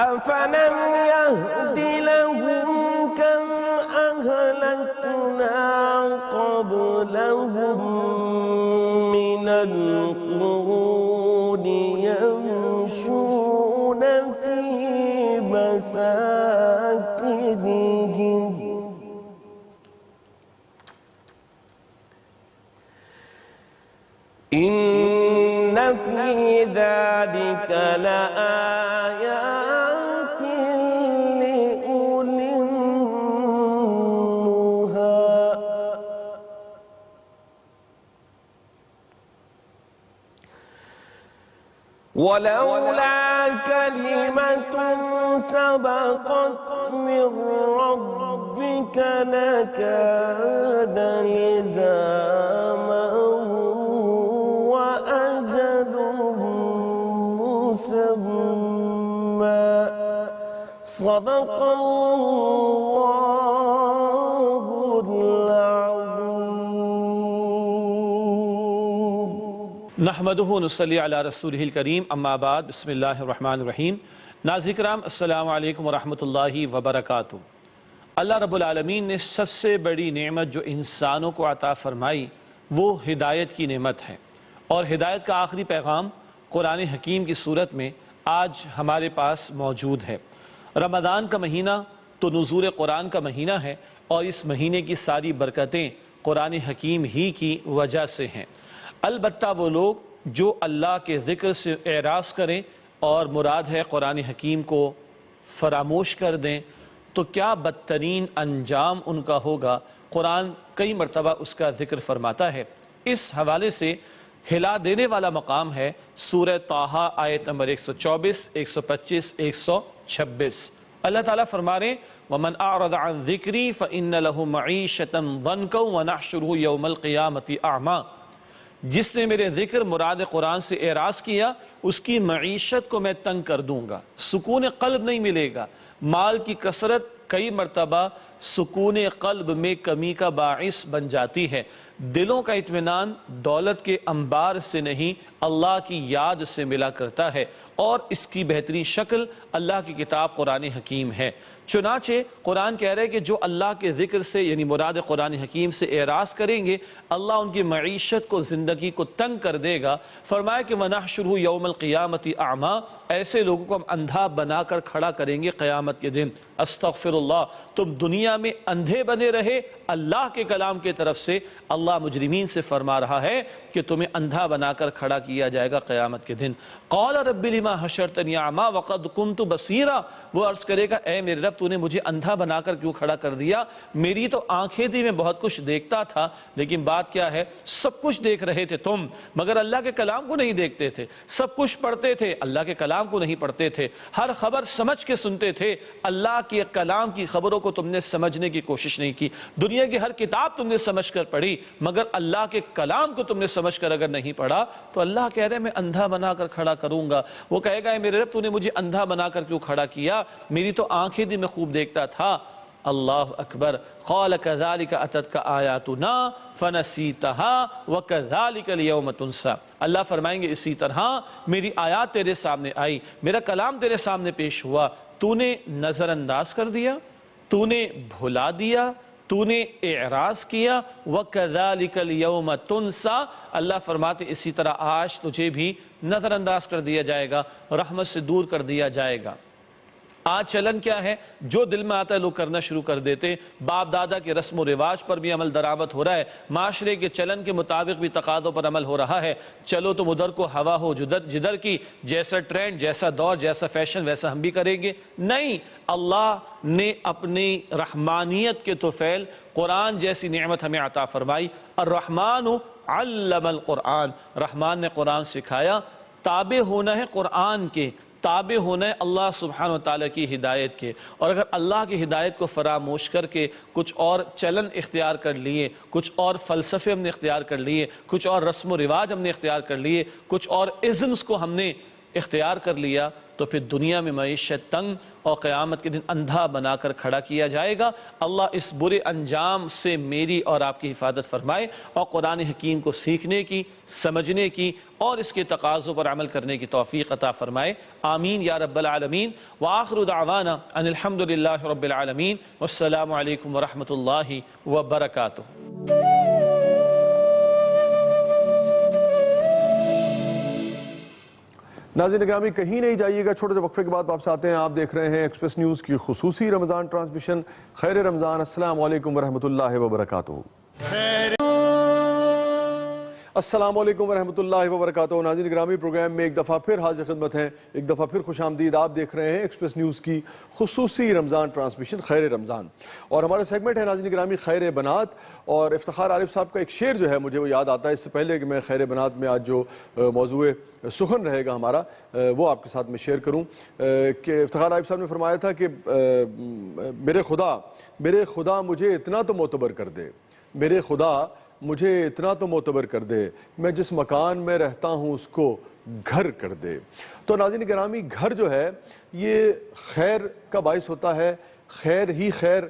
أفلم يهد لهم كم أهلكنا قبلهم من القرون يمشون في مساكنهم إن في ذلك لآيات لأولي النهى ولولا كلمة سبقت من ربك لكان لزاما وأجل مسمى صدق الله العظيم نحمدہ نصلی علی رسولہ الکریم اما بعد بسم اللہ الرحمن الرحیم ناظرین کرام السلام علیکم ورحمۃ اللہ وبرکاتہ۔ اللہ رب العالمین نے سب سے بڑی نعمت جو انسانوں کو عطا فرمائی وہ ہدایت کی نعمت ہے، اور ہدایت کا آخری پیغام قرآن حکیم کی صورت میں آج ہمارے پاس موجود ہے۔ رمضان کا مہینہ تو نزول قرآن کا مہینہ ہے، اور اس مہینے کی ساری برکتیں قرآن حکیم ہی کی وجہ سے ہیں۔ البتہ وہ لوگ جو اللہ کے ذکر سے اعراض کریں اور مراد ہے قرآن حکیم کو فراموش کر دیں تو کیا بدترین انجام ان کا ہوگا۔ قرآن کئی مرتبہ اس کا ذکر فرماتا ہے۔ اس حوالے سے ہلا دینے والا مقام ہے سورہ طٰہٰ آیت نمبر 124، 125، 126۔ اللہ تعالیٰ فرما رہے ہیں وَمَنْ أَعْرَضَ عَنْ ذِكْرِي فَإِنَّ لَهُ مَعِيشَةً ضَنْكًا وَنَحْشُرُهُ يَوْمَ الْقِيَامَةِ أَعْمَىٰ۔ جس نے میرے ذکر مراد قرآن سے اعراض کیا اس کی معیشت کو میں تنگ کر دوں گا، سکون قلب نہیں ملے گا۔ مال کی کثرت کئی مرتبہ سکون قلب میں کمی کا باعث بن جاتی ہے۔ دلوں کا اطمینان دولت کے انبار سے نہیں اللہ کی یاد سے ملا کرتا ہے، اور اس کی بہترین شکل اللہ کی کتاب قرآن حکیم ہے۔ چنانچہ قرآن کہہ رہے کہ جو اللہ کے ذکر سے یعنی مراد قرآن حکیم سے اعراض کریں گے اللہ ان کی معیشت کو، زندگی کو تنگ کر دے گا۔ فرمایا کہ وَنَحْشُرُهُ يَوْمَ الْقِيَامَةِ أَعْمَىٰ، ایسے لوگوں کو ہم اندھا بنا کر کھڑا کریں گے قیامت کے دن۔ استغفر اللہ، تم دنیا میں اندھے بنے رہے اللہ کے کلام کے طرف سے، اللہ مجرمین سے فرما رہا ہے کہ تمہیں اندھا بنا کر کھڑا کیا جائے گا قیامت کے دن۔ قَالَ رَبِّ لِمَا حَشَرْتَنِي أَعْمَىٰ وَقَدْ كُنْتُ بَصِيرًا، وہ عرض کرے گا اے میرے رب تو نے مجھے اندھا بنا کر کیوں کھڑا کر دیا؟ میری تو آنکھیں تھی، میں بہت کچھ دیکھتا تھا، لیکن بات کیا ہے سب کچھ دیکھ رہے تھے تم مگر اللہ کے کلام کو نہیں دیکھتے تھے، سب کچھ پڑھتے تھے اللہ کے کلام کو نہیں پڑھتے تھے، ہر خبر سمجھ کے سنتے تھے، اللہ کے کلام کی خبروں کو تم نے سمجھنے کی کوشش نہیں کی۔ دنیا کی ہر کتاب تم نے سمجھ کر پڑھی مگر اللہ کے کلام کو تم نے سمجھ کر اگر نہیں پڑھا تو اللہ کہہ رہے میں اندھا بنا کر کھڑا کروں گا۔ وہ کہے گا اے میرے رب تو نے مجھے اندھا بنا کر کیوں کھڑا کیا؟ میری تو آنکھیں تھی، میں خوب دیکھتا تھا۔ اللہ اکبر۔ قال كذلك اتتك آیاتنا فنسیتها وكذلك اليوم تنسى۔ اللہ فرمائیں گے اسی طرح میری آیات تیرے سامنے آئی، میرا کلام تیرے سامنے پیش ہوا، تو نے نظر انداز کر دیا، تو نے بھلا دیا، تو نے اعراض کیا۔ وَكَذَلِكَ الْيَوْمَ تُنْسَى، اللہ فرماتے اسی طرح آج تجھے بھی نظر انداز کر دیا جائے گا، رحمت سے دور کر دیا جائے گا۔ آج چلن کیا ہے؟ جو دل میں آتا ہے لوگ کرنا شروع کر دیتے، باپ دادا کے رسم و رواج پر بھی عمل درآمد ہو رہا ہے، معاشرے کے چلن کے مطابق بھی تقاضوں پر عمل ہو رہا ہے۔ چلو تم ادھر کو ہوا ہو جدھر کی، جیسا ٹرینڈ، جیسا دور، جیسا فیشن ویسا ہم بھی کریں گے۔ نہیں، اللہ نے اپنی رحمانیت کے طفیل قرآن جیسی نعمت ہمیں عطا فرمائی۔ الرحمن علم القرآن، رحمان نے قرآن سکھایا۔ تابع ہونا ہے قرآن کے، تابع ہونا ہے اللہ سبحانہ وتعالی کی ہدایت کے، اور اگر اللہ کی ہدایت کو فراموش کر کے کچھ اور چلن اختیار کر لیے، کچھ اور فلسفے ہم نے اختیار کر لیے، کچھ اور رسم و رواج ہم نے اختیار کر لیے، کچھ اور ازمز کو ہم نے اختیار کر لیا تو پھر دنیا میں معیشت تنگ اور قیامت کے دن اندھا بنا کر کھڑا کیا جائے گا۔ اللہ اس برے انجام سے میری اور آپ کی حفاظت فرمائے اور قرآن حکیم کو سیکھنے کی، سمجھنے کی اور اس کے تقاضوں پر عمل کرنے کی توفیق عطا فرمائے، آمین یا رب العالمین۔ وآخر دعوانا ان الحمدللہ رب العالمین، والسلام علیکم ورحمۃ اللہ وبرکاتہ۔ ناظرین گرامی کہیں نہیں جائیے گا، چھوٹے سے وقفے کے بعد واپس آتے ہیں۔ آپ دیکھ رہے ہیں ایکسپریس نیوز کی خصوصی رمضان ٹرانسمیشن۔ خیر رمضان، السلام علیکم ورحمۃ اللہ وبرکاتہ۔ السلام علیکم ورحمۃ اللہ وبرکاتہ۔ ناظرین گرامی پروگرام میں ایک دفعہ پھر حاضر خدمت ہیں، ایک دفعہ پھر خوش آمدید۔ آپ دیکھ رہے ہیں ایکسپریس نیوز کی خصوصی رمضان ٹرانسمیشن خیر رمضان، اور ہمارا سیگمنٹ ہے ناظرین گرامی خیر بنات۔ اور افتخار عارف صاحب کا ایک شعر جو ہے مجھے وہ یاد آتا ہے، اس سے پہلے کہ میں خیر بنات میں آج جو موضوع سخن رہے گا ہمارا وہ آپ کے ساتھ میں شیئر کروں، کہ افتخار عارف صاحب نے فرمایا تھا کہ میرے خدا مجھے اتنا تو معتبر کر دے، میرے خدا مجھے اتنا تو معتبر کر دے، میں جس مکان میں رہتا ہوں اس کو گھر کر دے۔ تو ناظرین گرامی گھر جو ہے یہ خیر کا باعث ہوتا ہے، خیر ہی خیر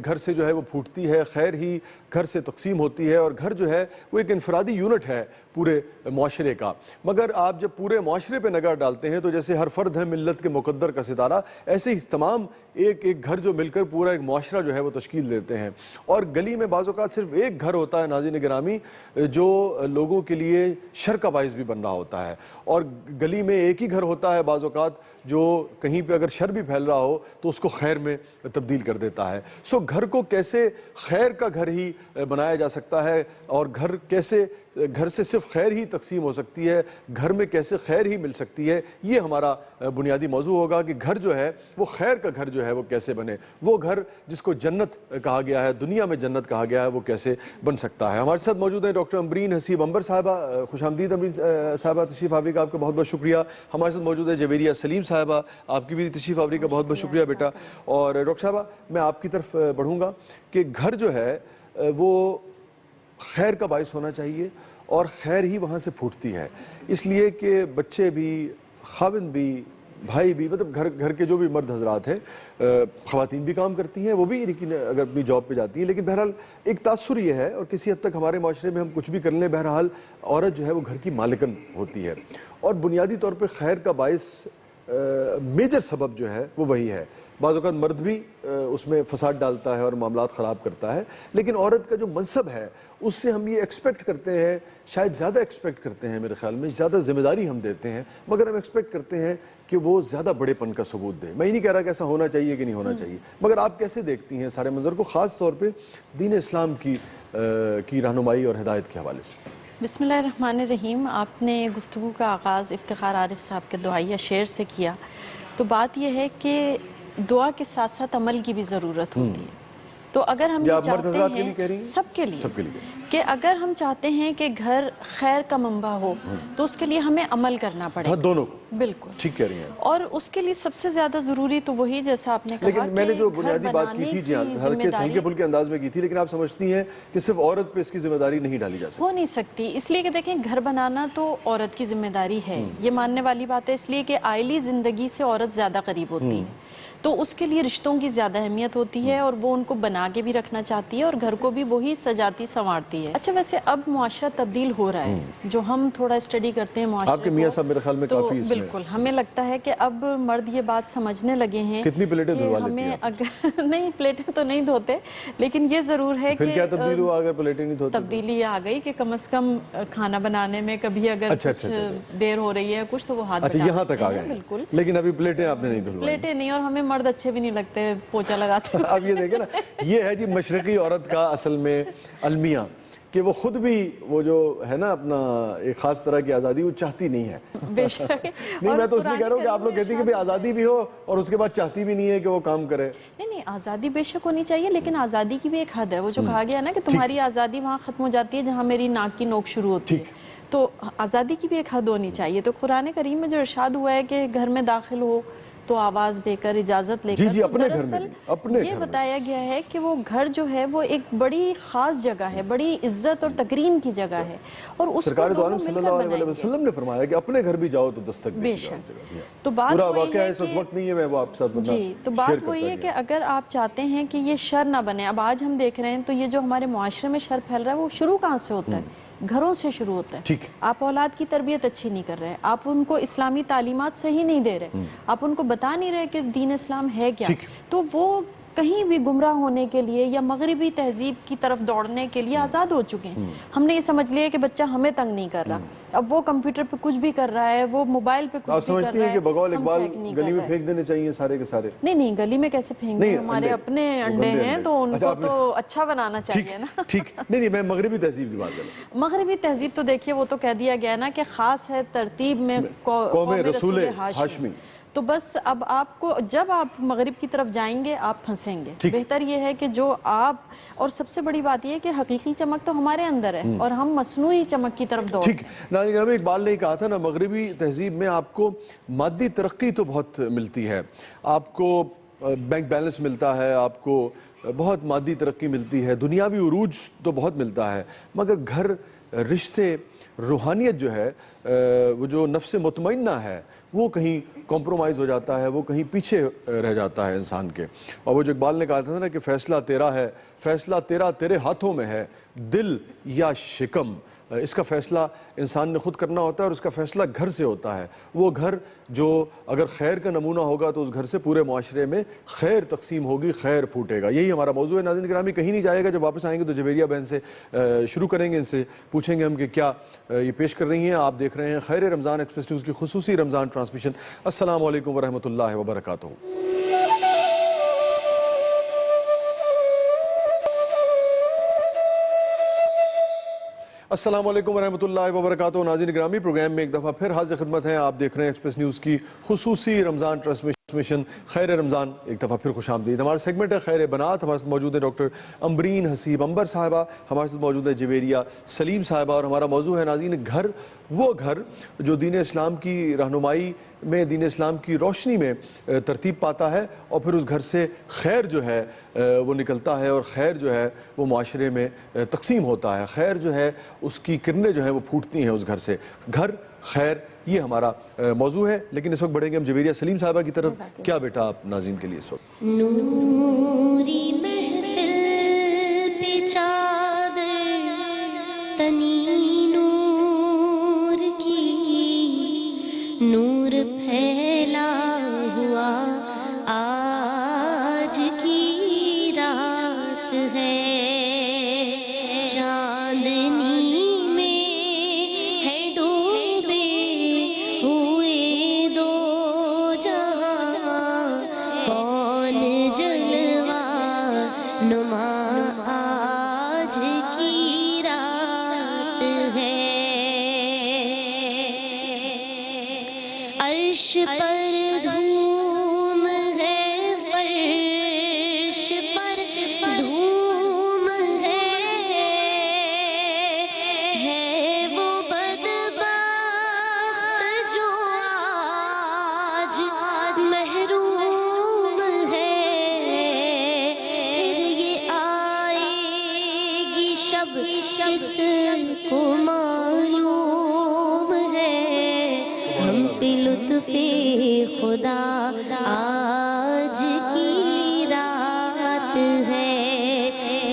گھر سے جو ہے وہ پھوٹتی ہے، خیر ہی گھر سے تقسیم ہوتی ہے، اور گھر جو ہے وہ ایک انفرادی یونٹ ہے پورے معاشرے کا۔ مگر آپ جب پورے معاشرے پہ نگاہ ڈالتے ہیں تو جیسے ہر فرد ہے ملت کے مقدر کا ستارہ، ایسے ہی تمام ایک گھر جو مل کر پورا ایک معاشرہ جو ہے وہ تشکیل دیتے ہیں۔ اور گلی میں بعض اوقات صرف ایک گھر ہوتا ہے ناظرین گرامی جو لوگوں کے لیے شر کا باعث بھی بن رہا ہوتا ہے، اور گلی میں ایک ہی گھر ہوتا ہے بعض اوقات جو کہیں پہ اگر شر بھی پھیل رہا ہو تو اس کو خیر میں تبدیل کر دیتا ہے۔ سو گھر کو کیسے خیر کا گھر ہی بنایا جا سکتا ہے، اور گھر سے صرف خیر ہی تقسیم ہو سکتی ہے، گھر میں کیسے خیر ہی مل سکتی ہے، یہ ہمارا بنیادی موضوع ہوگا کہ گھر جو ہے وہ خیر کا گھر جو ہے وہ کیسے بنے، وہ گھر جس کو جنت کہا گیا ہے، دنیا میں جنت کہا گیا ہے، وہ کیسے بن سکتا ہے۔ ہمارے ساتھ موجود ہیں ڈاکٹر امبرین حسیب امبر صاحبہ، خوش آمدید امبرین صاحبہ، تشریف آوری کا آپ کا بہت بہت شکریہ۔ ہمارے ساتھ موجود ہے جویریہ سلیم صاحبہ، آپ کی بھی تشریف آوری کا بہت بہت شکریہ بیٹا۔ اور ڈاکٹر صاحبہ میں آپ کی طرف بڑھوں گا کہ گھر جو ہے وہ خیر کا باعث ہونا چاہیے، اور خیر ہی وہاں سے پھوٹتی ہے، اس لیے کہ بچے بھی، خاوند بھی، بھائی بھی، مطلب گھر کے جو بھی مرد حضرات ہیں، خواتین بھی کام کرتی ہیں، وہ بھی لیکن اگر اپنی جاب پہ جاتی ہیں، لیکن بہرحال ایک تاثر یہ ہے، اور کسی حد تک ہمارے معاشرے میں ہم کچھ بھی کر لیں بہرحال عورت جو ہے وہ گھر کی مالکن ہوتی ہے، اور بنیادی طور پہ خیر کا باعث میجر سبب جو ہے وہ وہی ہے۔ بعض اوقات مرد بھی اس میں فساد ڈالتا ہے اور معاملات خراب کرتا ہے، لیکن عورت کا جو منصب ہے اس سے ہم یہ ایکسپیکٹ کرتے ہیں، شاید زیادہ ایکسپیکٹ کرتے ہیں، میرے خیال میں زیادہ ذمہ داری ہم دیتے ہیں، مگر ہم ایکسپیکٹ کرتے ہیں کہ وہ زیادہ بڑے پن کا ثبوت دے۔ میں ہی نہیں کہہ رہا کہ ایسا ہونا چاہیے کہ نہیں ہونا چاہیے، مگر آپ کیسے دیکھتی ہیں سارے منظر کو، خاص طور پہ دین اسلام کی رہنمائی اور ہدایت کے حوالے سے؟ بسم اللہ الرحمن الرحیم۔ آپ نے گفتگو کا آغاز افتخار عارف صاحب کے دعائیہ شعر سے کیا، تو بات یہ ہے کہ دعا کے ساتھ ساتھ عمل کی بھی ضرورت ہوتی ہے۔ تو اگر ہم یہ چاہتے ہیں، سب کے لیے کہ اگر ہم چاہتے ہیں کہ گھر خیر کا منبع ہو تو اس کے لیے ہمیں عمل کرنا پڑے گا، دونوں بالکل ٹھیک کہہ رہی ہیں، اور اس کے لیے سب سے زیادہ ضروری تو وہی جیسا آپ نے کہا، لیکن میں نے جو بنیادی بات کی تھی جی ہلکے صحیح کے پھل کے انداز میں کی تھی، لیکن آپ سمجھتی ہیں کہ صرف عورت پہ اس کی ذمہ داری نہیں ڈالی جا سکتی؟ ہو نہیں سکتی، اس لیے کہ دیکھیں گھر بنانا تو عورت کی ذمہ داری ہے، یہ ماننے والی بات ہے، اس لیے کہ آئلی زندگی سے عورت زیادہ قریب ہوتی ہے، تو اس کے لیے رشتوں کی زیادہ اہمیت ہوتی ہے، اور وہ ان کو بنا کے بھی رکھنا چاہتی ہے، اور گھر کو بھی وہی سجاتی سنوارتی ہے۔ اچھا ویسے اب معاشرہ تبدیل ہو رہا ہے، جو ہم تھوڑا اسٹڈی کرتے ہیں معاشرے کو، آپ کے میاں صاحب میرے خیال میں کافی اس میں بالکل ہمیں لگتا ہے کہ اب مرد یہ بات سمجھنے لگے ہیں۔ کتنی پلیٹیں دھلوا لیتی ہیں آپ؟ نہیں پلیٹیں تو نہیں دھوتے، لیکن یہ ضرور ہے کہ پھر کیا تبدیل ہوا اگر پلیٹیں نہیں دھوتے؟ تبدیلی آ گئی کہ کم از کم کھانا بنانے میں کبھی اگر کچھ دیر ہو رہی ہے کچھ تو وہ ہاتھ اچھا یہاں تک آ گئے، بالکل، لیکن ابھی پلیٹیں آپ نے نہیں دھلوائی؟ پلیٹیں نہیں، اور ہمیں مرد اچھے بھی نہیں لگتے پوچھا لگاتے۔ اب یہ دیکھیں نا، یہ ہے جی مشرقی عورت کا اصل میں المیہ، کہ وہ خود بھی وہ جو ہے نا اپنا ایک خاص طرح کی آزادی وہ چاہتی نہیں ہے۔ بے شک، نہیں میں تو اس لیے کہہ رہا ہوں کہ آپ لوگ کہتی ہیں کہ آزادی بھی ہو اور اس کے بعد چاہتی بھی نہیں ہے کہ وہ کام کرے۔ نہیں آزادی بے شک ہونی چاہیے، لیکن آزادی کی بھی ایک حد ہے، وہ جو کہا گیا نا کہ تمہاری آزادی وہاں ختم ہو جاتی ہے جہاں میری ناک کی نوک شروع ہوتی ہے، تو آزادی کی بھی ایک حد ہونی چاہیے۔ تو قرآن کریم میں جو ارشاد ہوا ہے کہ گھر میں داخل ہو تو آواز دے کر اجازت لے جی کر جی، تو اپنے گھر میں دراصل بھی، اپنے یہ گھر میں۔ بتایا گیا ہے کہ وہ گھر جو ہے وہ ایک بڑی خاص جگہ ہے، بڑی عزت اور تکریم کی جگہ ہے، اور اس کو سرکار دو عالم دونوں صلی مل اللہ کر علیہ بنائیں گے۔ وسلم نے فرمایا کہ اپنے گھر بھی جاؤ تو دستک بے دے شک۔ جگہ۔ تو بات پورا وہی واقعہ ہے ہے، اس وقت کہ وقت نہیں ہے، میں وہ آپ ساتھ جی، تو بات وہی ہے کہ اگر آپ چاہتے ہیں کہ یہ شر نہ بنے، اب آج ہم دیکھ رہے ہیں تو یہ جو ہمارے معاشرے میں شر پھیل رہا ہے وہ شروع کہاں سے ہوتا ہے؟ گھروں سے شروع ہوتا ہے۔ ٹھیک۔ آپ اولاد کی تربیت اچھی نہیں کر رہے، آپ ان کو اسلامی تعلیمات صحیح نہیں دے رہے، آپ ان کو بتا نہیں رہے کہ دین اسلام ہے کیا، تو وہ کہیں بھی گمراہ ہونے کے لیے یا مغربی تہذیب کی طرف دوڑنے کے لیے آزاد ہو چکے ہیں۔ ہم نے یہ سمجھ لیا کہ بچہ ہمیں تنگ نہیں کر رہا، اب وہ کمپیوٹر پہ کچھ بھی کر رہا ہے، وہ موبائل پہ آپ کچھ بھی کر سمجھتی رہا ہیں ہے، کہ بقول ہم اقبال چیک نہیں گلی کر میں رہے۔ پھینک دینے چاہیے سارے کے سارے؟ نہیں، گلی میں کیسے پھینک دیں، ہمارے انڈے، اپنے وہ انڈے گندے ہیں انڈے۔ تو ان اچھا، کو آپ نے- تو اچھا بنانا چاہیے نا۔ ٹھیک، نہیں میں مغربی تہذیب کی بات کر رہا ہوں۔ مغربی تہذیب تو دیکھیے وہ تو کہہ دیا گیا نا کہ خاص ہے ترتیب میں قوم رسول ہاشمی۔ تو بس اب آپ کو جب آپ مغرب کی طرف جائیں گے آپ پھنسیں گے۔ بہتر یہ ہے کہ جو آپ، اور سب سے بڑی بات یہ ہے کہ حقیقی چمک تو ہمارے اندر ہے اور ہم مصنوعی چمک کی طرف دوڑ۔ ٹھیک، ناظرین گرامی، اقبال نے کہا تھا نا، مغربی تہذیب میں آپ کو مادی ترقی تو بہت ملتی ہے، آپ کو بینک بیلنس ملتا ہے، آپ کو بہت مادی ترقی ملتی ہے، دنیاوی عروج تو بہت ملتا ہے، مگر گھر، رشتے، روحانیت جو ہے، وہ جو نفس مطمئنہ ہے، وہ کہیں کمپرومائز ہو جاتا ہے، وہ کہیں پیچھے رہ جاتا ہے انسان کے۔ اور وہ جو اقبال نے کہا تھا نا کہ فیصلہ تیرا ہے، فیصلہ تیرا تیرے ہاتھوں میں ہے، دل یا شکم، اس کا فیصلہ انسان نے خود کرنا ہوتا ہے، اور اس کا فیصلہ گھر سے ہوتا ہے۔ وہ گھر جو اگر خیر کا نمونہ ہوگا تو اس گھر سے پورے معاشرے میں خیر تقسیم ہوگی، خیر پھوٹے گا۔ یہی ہمارا موضوع ہے ناظرین گرامی، کہیں نہیں جائے گا۔ جب واپس آئیں گے تو جویریہ بہن سے شروع کریں گے، ان سے پوچھیں گے ہم کہ کیا یہ پیش کر رہی ہیں۔ آپ دیکھ رہے ہیں خیر رمضان ایکسپریس نیوز کی خصوصی رمضان ٹرانسمیشن۔ السلام علیکم ورحمۃ اللہ وبرکاتہ۔ السلام علیکم ورحمۃ اللہ وبرکاتہ۔ ناظرین گرامی، پروگرام میں ایک دفعہ پھر حاضر خدمت ہیں۔ آپ دیکھ رہے ہیں ایکسپریس نیوز کی خصوصی رمضان ٹرانسمیشن خیر رمضان۔ ایک دفعہ پھر خوش آمدید۔ ہمارا سیگمنٹ ہے خیر بنات، ہمارے ساتھ موجود ہے ڈاکٹر امبرین حسیب امبر صاحبہ، ہمارے ساتھ موجود ہے جویریہ سلیم صاحبہ، اور ہمارا موضوع ہے ناظرین گھر، وہ گھر جو دین اسلام کی رہنمائی میں، دین اسلام کی روشنی میں ترتیب پاتا ہے، اور پھر اس گھر سے خیر جو ہے وہ نکلتا ہے، اور خیر جو ہے وہ معاشرے میں تقسیم ہوتا ہے، خیر جو ہے اس کی کرنیں جو ہیں وہ پھوٹتی ہیں اس گھر سے۔ گھر، خیر، یہ ہمارا موضوع ہے۔ لیکن اس وقت بڑھیں گے ہم جویریہ سلیم صاحبہ کی طرف۔ کیا بیٹا آپ ناظرین کے لیے اس وقت؟ نوری محفل پہ چادر تنی نور کی، نور پھیلا ہوا آج کی رات ہے، چاندنی میں ہے ڈوبے ہوئے دو جہاں، کون جلوہ نما آج کی رات ہے، عرش پر دھوم ہے، فرش پر دھوم ہے وہ بدبخت جو آج محروم ہے، پھر یہ آئے گی شب کس کو معلوم ہے، ہم پہ لطف خدا آج کی رات ہے،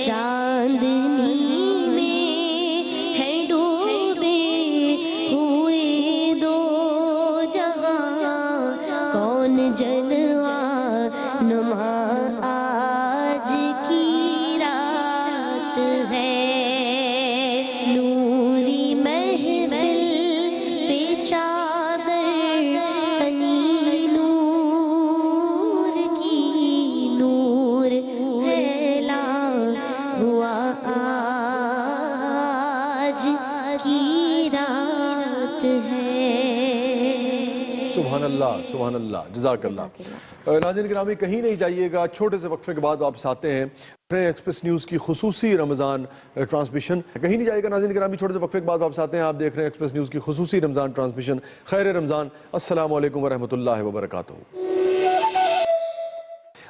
چاندنی میں ہے ڈوبے ہوئے دو جہاں، کون جلوہ نما آج کی رات ہے، نوری محفل پہ چادر تنی نور کی، نور پھیلا ہوا آج کی رات ہے۔ سبحان اللہ، سبحان اللہ، جزاک اللہ۔ ناظرین گرامی، کہیں نہیں جائیے گا، چھوٹے سے وقفے کے بعد واپس آتے ہیں ایکسپریس نیوز کی خصوصی رمضان ٹرانسمیشن۔ کہیں نہیں جائے گا ناظرین گرامی، چھوٹے سے وقفے کے بعد واپس آتے ہیں۔ آپ دیکھ رہے ہیں ایکسپریس نیوز کی خصوصی رمضان ٹرانسمیشن خیر رمضان۔ السلام علیکم ورحمۃ اللہ وبرکاتہ۔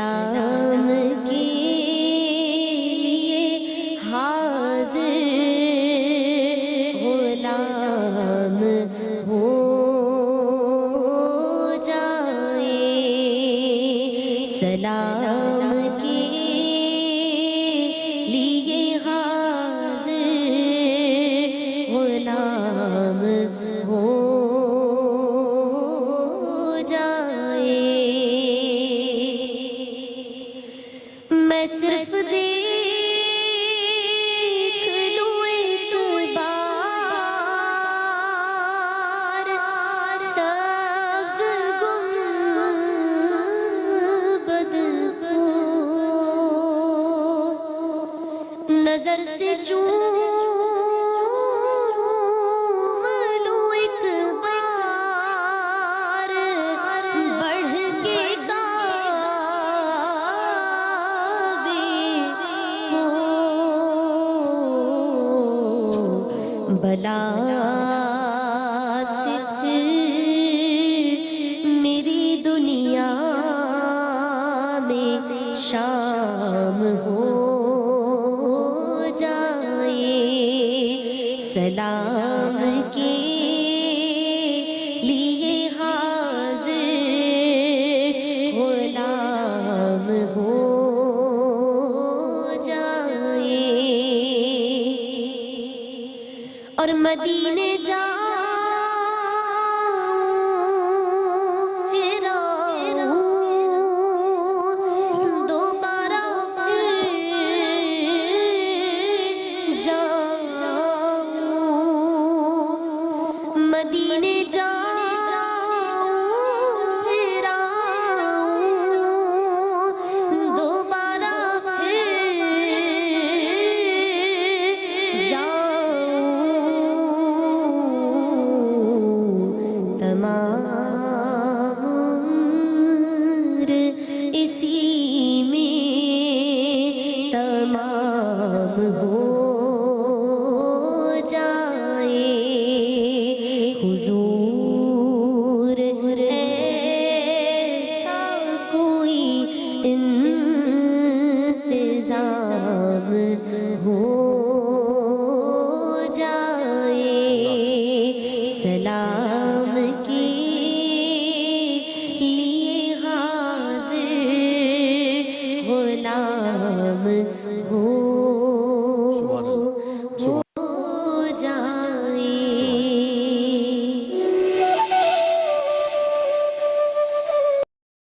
سلام کے لیے حاضر غلام ہو جائے، سلام کے لیے حاضر غلام ہو جائے۔ میں صرف دیکھ لوں ایک بار سبز گنبد کو، نظر سے چوم لوں ایک بار بڑھ کے کعبے کو، بلا سے پھر میری دنیا میں شام ہو جائے، سلام کے لیے حاضر غلام ہو جائے، اور مدینے جاؤں پھر آؤں دوبارہ پھر جاؤں، مدینے جاؤں پھر آؤں دوبارہ پھر جاؤں، تمام عمر اسی میں تمام ہو جائے، حضور ایسا کوئی انتظام ہو جائے، سلام کے لیے حاضر غلام ہو جائے۔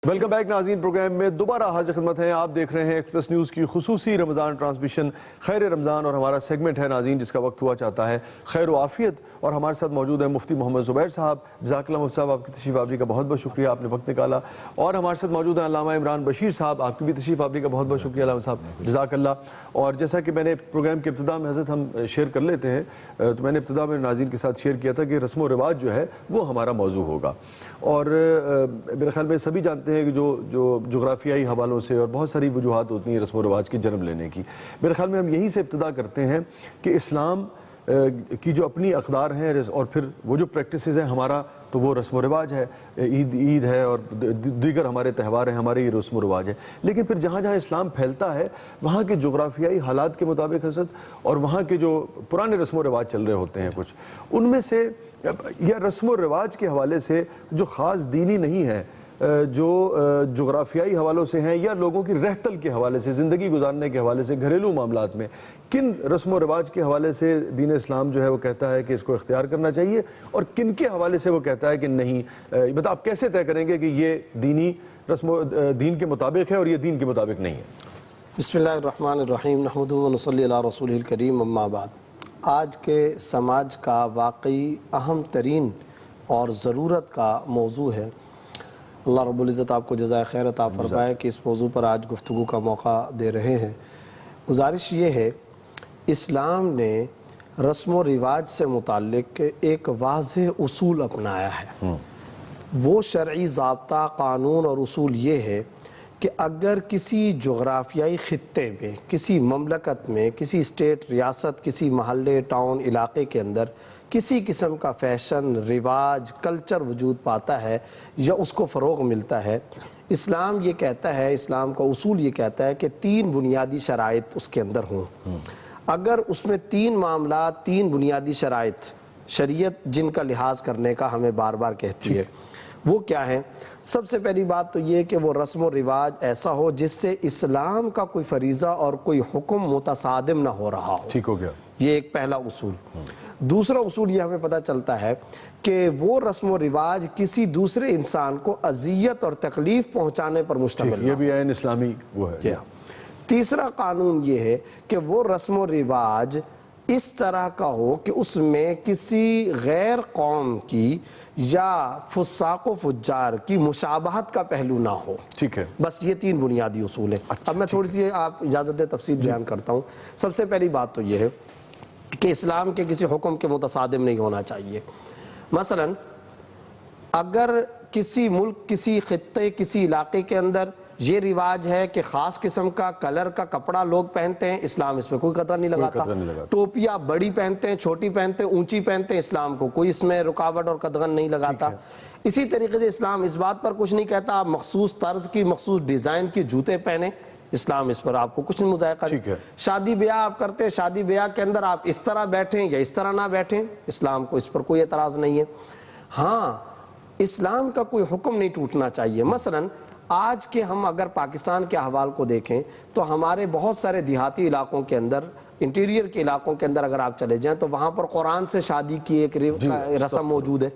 ویلکم بیک ناظرین، پروگرام میں دوبارہ حاضر خدمت ہیں۔ آپ دیکھ رہے ہیں ایکسپریس نیوز کی خصوصی رمضان ٹرانسمیشن خیر رمضان، اور ہمارا سیگمنٹ ہے ناظرین جس کا وقت ہوا چاہتا ہے خیر و عافیت، اور ہمارے ساتھ موجود ہیں مفتی محمد زبیر صاحب۔ جزاک اللہ مفتی صاحب، آپ کی تشریف آوری کا بہت بہت شکریہ، آپ نے وقت نکالا۔ اور ہمارے ساتھ موجود ہیں علامہ عمران بشیر صاحب، آپ کی بھی تشریف آوری کا بہت بہت شکریہ علامہ صاحب، جزاک اللہ۔ اور جیسا کہ میں نے پروگرام کے ابتدا میں حضرت ہم شیئر کر لیتے ہیں، تو میں نے ابتدا میں ناظرین کے ساتھ شیئر کیا تھا کہ رسم و رواج جو ہے وہ ہمارا موضوع ہوگا، اور میرے خیال میں سبھی جانتے ہیں کہ جو جغرافیائی حوالوں سے اور بہت ساری وجوہات ہوتی ہیں رسم و رواج کی جنم لینے کی، میرے خیال میں ہم یہیں سے ابتدا کرتے ہیں کہ اسلام کی جو اپنی اقدار ہیں اور پھر وہ جو پریکٹسز ہیں ہمارا، تو وہ رسم و رواج ہے، عید ہے اور دیگر ہمارے تہوار ہیں، ہمارے یہ رسم و رواج ہے۔ لیکن پھر جہاں جہاں اسلام پھیلتا ہے وہاں کے جغرافیائی حالات کے مطابق حضرت، اور وہاں کے جو پرانے رسم و رواج چل رہے ہوتے ہیں کچھ، ان میں سے یا رسم و رواج کے حوالے سے جو خاص دینی نہیں ہے، جو جغرافیائی حوالوں سے ہیں یا لوگوں کی رہتل کے حوالے سے، زندگی گزارنے کے حوالے سے، گھریلو معاملات میں کن رسم و رواج کے حوالے سے دین اسلام جو ہے وہ کہتا ہے کہ اس کو اختیار کرنا چاہیے، اور کن کے حوالے سے وہ کہتا ہے کہ نہیں؟ مطلب آپ کیسے طے کریں گے کہ یہ دینی رسم و دین کے مطابق ہے اور یہ دین کے مطابق نہیں ہے؟ بسم اللہ الرحمن الرحیم، نحمدہ و نصلی علی رسولہ الکریم، اما بعد۔ آج کے سماج کا واقعی اہم ترین اور ضرورت کا موضوع ہے۔ اللہ رب العزت آپ کو جزائے خیر عطا فرمائے کہ اس موضوع پر آج گفتگو کا موقع دے رہے ہیں۔ گزارش یہ ہے، اسلام نے رسم و رواج سے متعلق ایک واضح اصول اپنایا ہے۔ وہ شرعی ضابطہ، قانون اور اصول یہ ہے کہ اگر کسی جغرافیائی خطے میں، کسی مملکت میں، کسی اسٹیٹ، ریاست، کسی محلے، ٹاؤن، علاقے کے اندر کسی قسم کا فیشن، رواج، کلچر وجود پاتا ہے یا اس کو فروغ ملتا ہے، اسلام یہ کہتا ہے، اسلام کا اصول یہ کہتا ہے کہ 3 بنیادی شرائط اس کے اندر ہوں۔ اگر اس میں 3 معاملات، 3 بنیادی شرائط شریعت جن کا لحاظ کرنے کا ہمیں بار بار کہتی ہے، وہ کیا ہیں؟ سب سے پہلی بات تو یہ کہ وہ رسم و رواج ایسا ہو جس سے اسلام کا کوئی فریضہ اور کوئی حکم متصادم نہ ہو رہا ہو۔ ٹھیک ہو گیا، یہ ایک پہلا اصول۔ دوسرا اصول یہ ہمیں پتہ چلتا ہے کہ وہ رسم و رواج کسی دوسرے انسان کو اذیت اور تکلیف پہنچانے پر مشتمل یہ بھی عین اسلامی وہ ہے۔ تیسرا قانون یہ ہے کہ وہ رسم و رواج اس طرح کا ہو کہ اس میں کسی غیر قوم کی یا فساق و فجار کی مشابہت کا پہلو نہ ہو۔ ٹھیک ہے، بس یہ 3 بنیادی اصول ہیں۔ اب میں تھوڑی سی آپ اجازت دیں تفصیل بیان کرتا ہوں۔ سب سے پہلی بات تو یہ ہے کہ اسلام کے کسی حکم کے متصادم نہیں ہونا چاہیے۔ مثلا اگر کسی ملک، کسی خطے، کسی علاقے کے اندر یہ رواج ہے کہ خاص قسم کا کلر کا کپڑا لوگ پہنتے ہیں، اسلام اس پہ کوئی قدر نہیں لگاتا۔ ٹوپیاں بڑی پہنتے ہیں، چھوٹی پہنتے ہیں، اونچی پہنتے ہیں، اسلام کو کوئی اس میں رکاوٹ اور قدغن نہیں لگاتا۔ اسی طریقے سے اسلام اس بات پر کچھ نہیں کہتا آپ مخصوص طرز کی، مخصوص ڈیزائن کی جوتے پہنیں، اسلام اس پر آپ کو کچھ نہیں مذائقہ نہیں۔ شادی بیاہ آپ کرتے ہیں، شادی بیاہ کے اندر آپ اس طرح بیٹھیں یا اس طرح نہ بیٹھیں، اسلام کو اس پر کوئی اعتراض نہیں ہے۔ ہاں، اسلام کا کوئی حکم نہیں ٹوٹنا چاہیے۔ مثلا آج کے ہم اگر پاکستان کے احوال کو دیکھیں تو ہمارے بہت سارے دیہاتی علاقوں کے اندر، انٹیریئر کے علاقوں کے اندر اگر آپ چلے جائیں تو وہاں پر قرآن سے شادی کی ایک رسم موجود ہے۔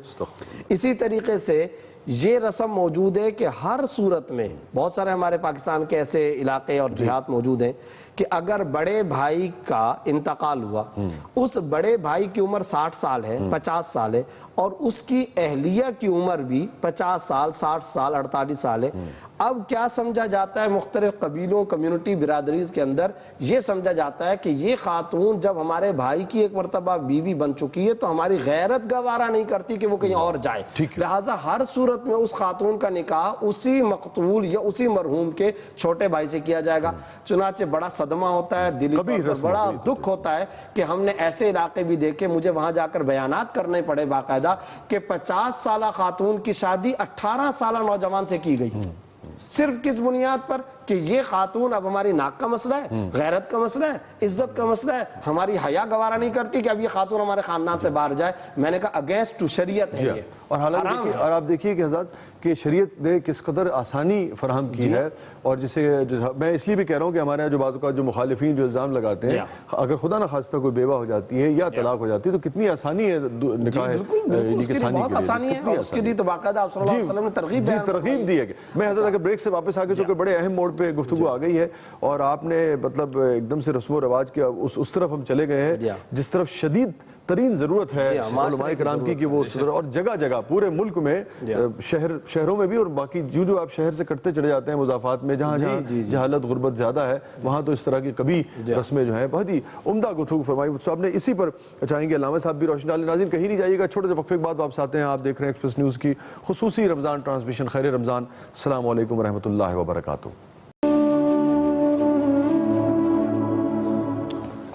اسی طریقے سے یہ رسم موجود ہے کہ ہر صورت میں بہت سارے ہمارے پاکستان کے ایسے علاقے اور دیہات موجود ہیں کہ اگر بڑے بھائی کا انتقال ہوا، اس بڑے بھائی کی عمر 60 سال ہے، 50 سال ہے، اور اس کی اہلیہ کی عمر بھی 50 سال، 60 سال، 48 سال ہے۔ اب کیا سمجھا جاتا ہے مختلف قبیلوں، کمیونٹی، برادریز کے اندر یہ سمجھا جاتا ہے کہ یہ خاتون جب ہمارے بھائی کی ایک مرتبہ بیوی بن چکی ہے تو ہماری غیرت گوارا نہیں کرتی کہ وہ کہیں اور جائے، لہٰذا ہر صورت میں اس خاتون کا نکاح اسی مقتول یا اسی مرحوم کے چھوٹے بھائی سے کیا جائے گا۔ چنانچہ بڑا صدمہ ہوتا ہے، دلی طور پر بڑا دکھ ہوتا ہے کہ ہم نے ایسے علاقے بھی دیکھے، مجھے وہاں جا کر بیانات کرنے پڑے باقاعدہ کہ 50 سالہ خاتون کی شادی 18 سالہ نوجوان سے کی گئی، صرف کس بنیاد پر کہ یہ خاتون اب ہماری ناک کا مسئلہ ہے، غیرت کا مسئلہ ہے، عزت کا مسئلہ ہے، ہماری حیا گوارا نہیں کرتی کہ اب یہ خاتون ہمارے خاندان سے باہر جائے۔ میں نے کہا اگینسٹ ٹو شریعت ہے یہ، اور حالانکہ اور آپ دیکھیے کہ حضرت کہ شریعت نے کس قدر آسانی فراہم کی ہے، اور جسے میں اس لیے بھی کہہ رہا ہوں کہ ہمارے یہاں جو بعض اوقات جو مخالفین جو الزام لگاتے ہیں اگر خدا نہ خواستہ کوئی بیوہ ہو جاتی ہے یا طلاق ہو جاتی ہے تو کتنی آسانی ہے نکاح ہے، اس کے لیے بہت آسانی ہے، اور اس کے لیے تو باقاعدہ آپ صلی اللہ علیہ وسلم نے ترغیب دی ہے۔ میں حضرت اگر بریک سے واپس آ کے چونکہ بڑے اہم موڑ پہ گفتگو آ گئی ہے اور آپ نے مطلب ایک دم سے رسم و رواج کے اس طرف ہم چلے گئے ہیں جس طرف شدید ترین ضرورت ہے علماء کرام کی کہ وہ اور جگہ جگہ پورے ملک میں شہروں میں بھی اور باقی جو آپ شہر سے کٹتے چلے جاتے ہیں مضافات میں جہاں جہالت غربت زیادہ ہے وہاں تو اس طرح کی کبھی رسمیں جو ہیں بہت ہی عمدہ گفتگو فرمائی صاحب نے۔ اسی پر چاہیں گے علامہ صاحب بھی روشنی ڈالیں۔ ناظرین کہیں نہیں جائیے گا، چھوٹے سے وقفے کے بعد واپس آتے ہیں۔ آپ دیکھ رہے ہیں ایکسپریس نیوز کی خصوصی رمضان ٹرانسمیشن۔ خیر رمضان، السلام علیکم ورحمۃ اللہ وبرکاتہ۔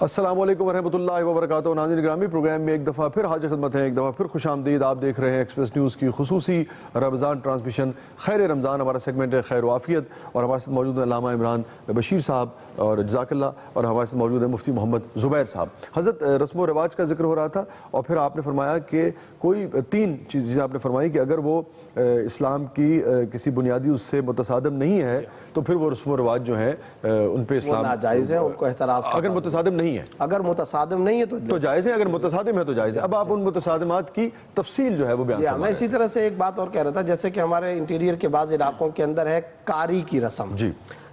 السلام علیکم ورحمۃ اللہ وبرکاتہ۔ ناظرین گرامی، پروگرام میں ایک دفعہ پھر حاضر خدمت ہیں، ایک دفعہ پھر خوش آمدید۔ آپ دیکھ رہے ہیں ایکسپریس نیوز کی خصوصی رمضان ٹرانسمیشن خیر رمضان۔ ہمارا سیگمنٹ ہے خیر و عافیت، اور ہمارے ساتھ موجود ہیں علامہ عمران بشیر صاحب اور جزاک اللہ، اور ہمارے ساتھ موجود ہیں مفتی محمد زبیر صاحب۔ حضرت رسم و رواج کا ذکر ہو رہا تھا اور پھر آپ نے فرمایا کہ کوئی 3 چیزیں آپ نے فرمائی کہ اگر وہ اسلام کی کسی بنیادی اس سے متصادم نہیں ہے تو پھر وہ رسم و رواج جو ہیں ان پہ اسلام ناجائز ہیں، ان کو احتراز اگر متصادم نہیں ہے، اگر متصادم نہیں ہے تو جائز ہے، اگر متصادم ہے تو جائز ہے۔ اب آپ ان متصادمات کی تفصیل جو ہے وہ بیان فرمائیں۔ میں اسی طرح سے ایک بات اور کہہ رہا تھا، جیسے کہ ہمارے انٹیریئر کے بعض علاقوں کے اندر ہے کاری کی رسم،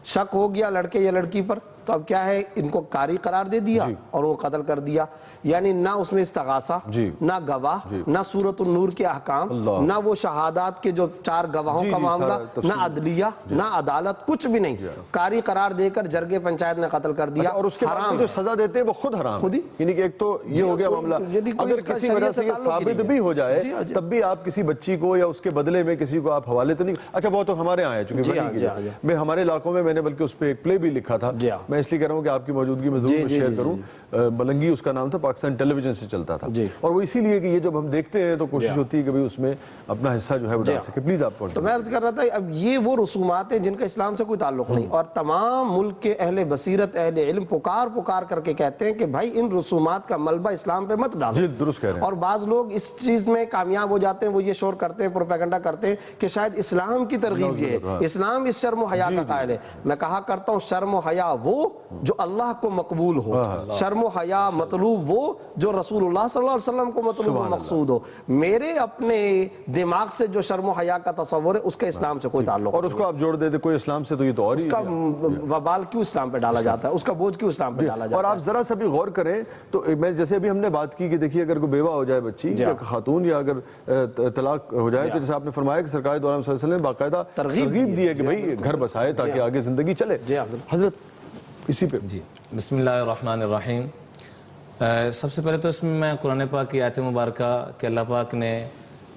شک ہو گیا لڑکے یا لڑکی پر تو اب کیا ہے، ان کو کاری قرار دے دیا اور وہ قتل کر دیا، یعنی نہ اس میں استغاثہ، نہ گواہ، نہ سورۃ النور کے احکام، نہ وہ شہادات کے جو 4 گواہوں کا معاملہ، نہ عدلیہ، نہ عدالت، کچھ بھی نہیں، کاری قرار دے کر جرگے پنچایت نے قتل کر دیا۔ اور اس کے بعد جو سزا دیتے ہیں وہ خود حرام، خود ہی، یعنی کہ ایک تو یہ ہو گیا معاملہ، اگر کسی وجہ سے یہ ثابت بھی ہو جائے تب بھی آپ کسی بچی کو یا اس کے بدلے میں کسی کو آپ حوالے تو نہیں۔ اچھا وہ تو ہمارے یہاں ہے چونکہ میں ہمارے علاقوں میں نے بلکہ اس پہ ایک پلے بھی لکھا تھا، میں اس لیے کہہ رہا ہوں کہ آپ کی موجودگی میں ضرور شیئر کروں۔ ملنگی اس کا نام تھا، پاکستان ٹیلی ویژن سے چلتا تھا جی۔ اور وہ اسی لیے کہ یہ جب ہم دیکھتے ہیں تو کوشش ہوتی ہے کہ اس میں اپنا حصہ جو ہے وہ ڈال سکے. پلیز آپ تو میں عرض کر رہا تھا اب یہ وہ رسومات ہیں جن کا اسلام سے کوئی تعلق نہیں، اور تمام ملک کے اہل بصیرت اہل علم پکار کر کے کہتے ہیں کہ بھائی ان رسومات کا ملبہ اسلام پہ مت ڈالو. جی درست کہہ رہے ہیں. اور بعض لوگ اس چیز میں کامیاب ہو جاتے ہیں، وہ یہ شور کرتے ہیں، پروپیگنڈا کرتے ہیں کہ شاید اسلام کی ترغیب یہ ہے، اسلام اس شرم و حیا کا قائل ہے. میں کہا کرتا ہوں شرم و حیا وہ جو اللہ کو مقبول ہو، شرم و حیا مطلوب وہ جو رسول اللہ صلی اللہ علیہ وسلم کو مطلوب و مقصود ہو. میرے اپنے دماغ سے جو شرم و حیا کا تصور ہے اس کا اسلام سے کوئی تعلق اور اس کو آپ جوڑ دیتے کوئی اسلام سے، تو یہ تو اور اس کا وبال کیوں اسلام پہ ڈالا جاتا ہے، اس کا بوجھ کیوں اسلام پہ ڈالا جاتا ہے. اور آپ ذرا سا بھی غور کریں تو میں جیسے ابھی ہم نے بات کی کہ دیکھیے اگر کوئی بیوہ ہو جائے بچی یا خاتون، یا اگر طلاق ہو جائے تو جیسے آپ نے فرمایا کہ سرکار دو عالم صلی اللہ علیہ وسلم نے باقاعدہ ترغیب دی ہے کہ بھائی گھر بسائے تاکہ آگے زندگی چلے. حضرت اسی پہ جی بسم اللہ الرحمن الرحیم. سب سے پہلے تو اس میں قرآن پاک کی آیت مبارکہ کہ اللہ پاک نے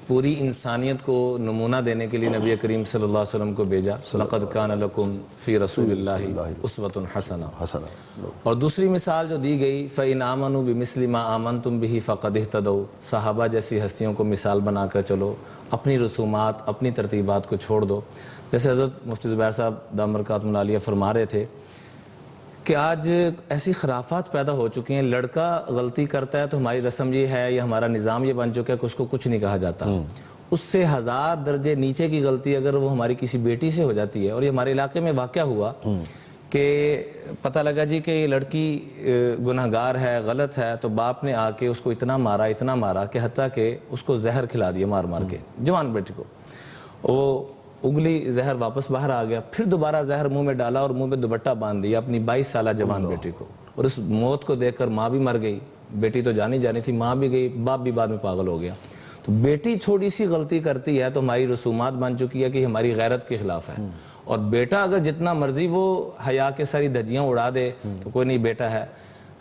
پوری انسانیت کو نمونہ دینے کے لیے نبی کریم صلی اللہ علیہ وسلم کو بھیجا. لَقَدْ كَانَ لَكُمْ فِي رَسُولِ اللَّهِ أُسْوَةٌ حَسَنَةٌ. اور دوسری مثال جو دی گئی فَإِنْ آمَنُوا بِمِثْلِ مَا آمَنْتُمْ بِهِ فَقَدْ اهْتَدَوْا. صحابہ جیسی ہستیوں کو مثال بنا کر چلو، اپنی رسومات اپنی ترتیبات کو چھوڑ دو. جیسے حضرت مفتی زبیر صاحب دامت برکاتہم العالیہ فرما رہے تھے کہ آج ایسی خرافات پیدا ہو چکی ہیں، لڑکا غلطی کرتا ہے تو ہماری رسم یہ ہے یا ہمارا نظام یہ بن چکا ہے کہ اس کو کچھ نہیں کہا جاتا. اس سے 1000 درجے نیچے کی غلطی اگر وہ ہماری کسی بیٹی سے ہو جاتی ہے، اور یہ ہمارے علاقے میں واقعہ ہوا کہ پتہ لگا جی کہ یہ لڑکی گناہگار ہے، غلط ہے، تو باپ نے آ کے اس کو اتنا مارا کہ حتیٰ کہ اس کو زہر کھلا دیا مار کے جوان بیٹی کو. وہ اگلی زہر واپس باہر آ گیا، پھر دوبارہ زہر منہ میں ڈالا اور منہ میں دوپٹہ باندھ دیا اپنی 22 سالہ جوان بیٹی کو. اور اس موت کو دیکھ کر ماں بھی مر گئی، بیٹی تو جانی تھی، ماں بھی گئی، باپ بھی بعد میں پاگل ہو گیا. تو بیٹی تھوڑی سی غلطی کرتی ہے تو ہماری رسومات بن چکی ہے کہ ہماری غیرت کے خلاف ہے. اور بیٹا اگر جتنا مرضی وہ حیا کے ساری دھجیاں اڑا دے تو کوئی نہیں بیٹا ہے.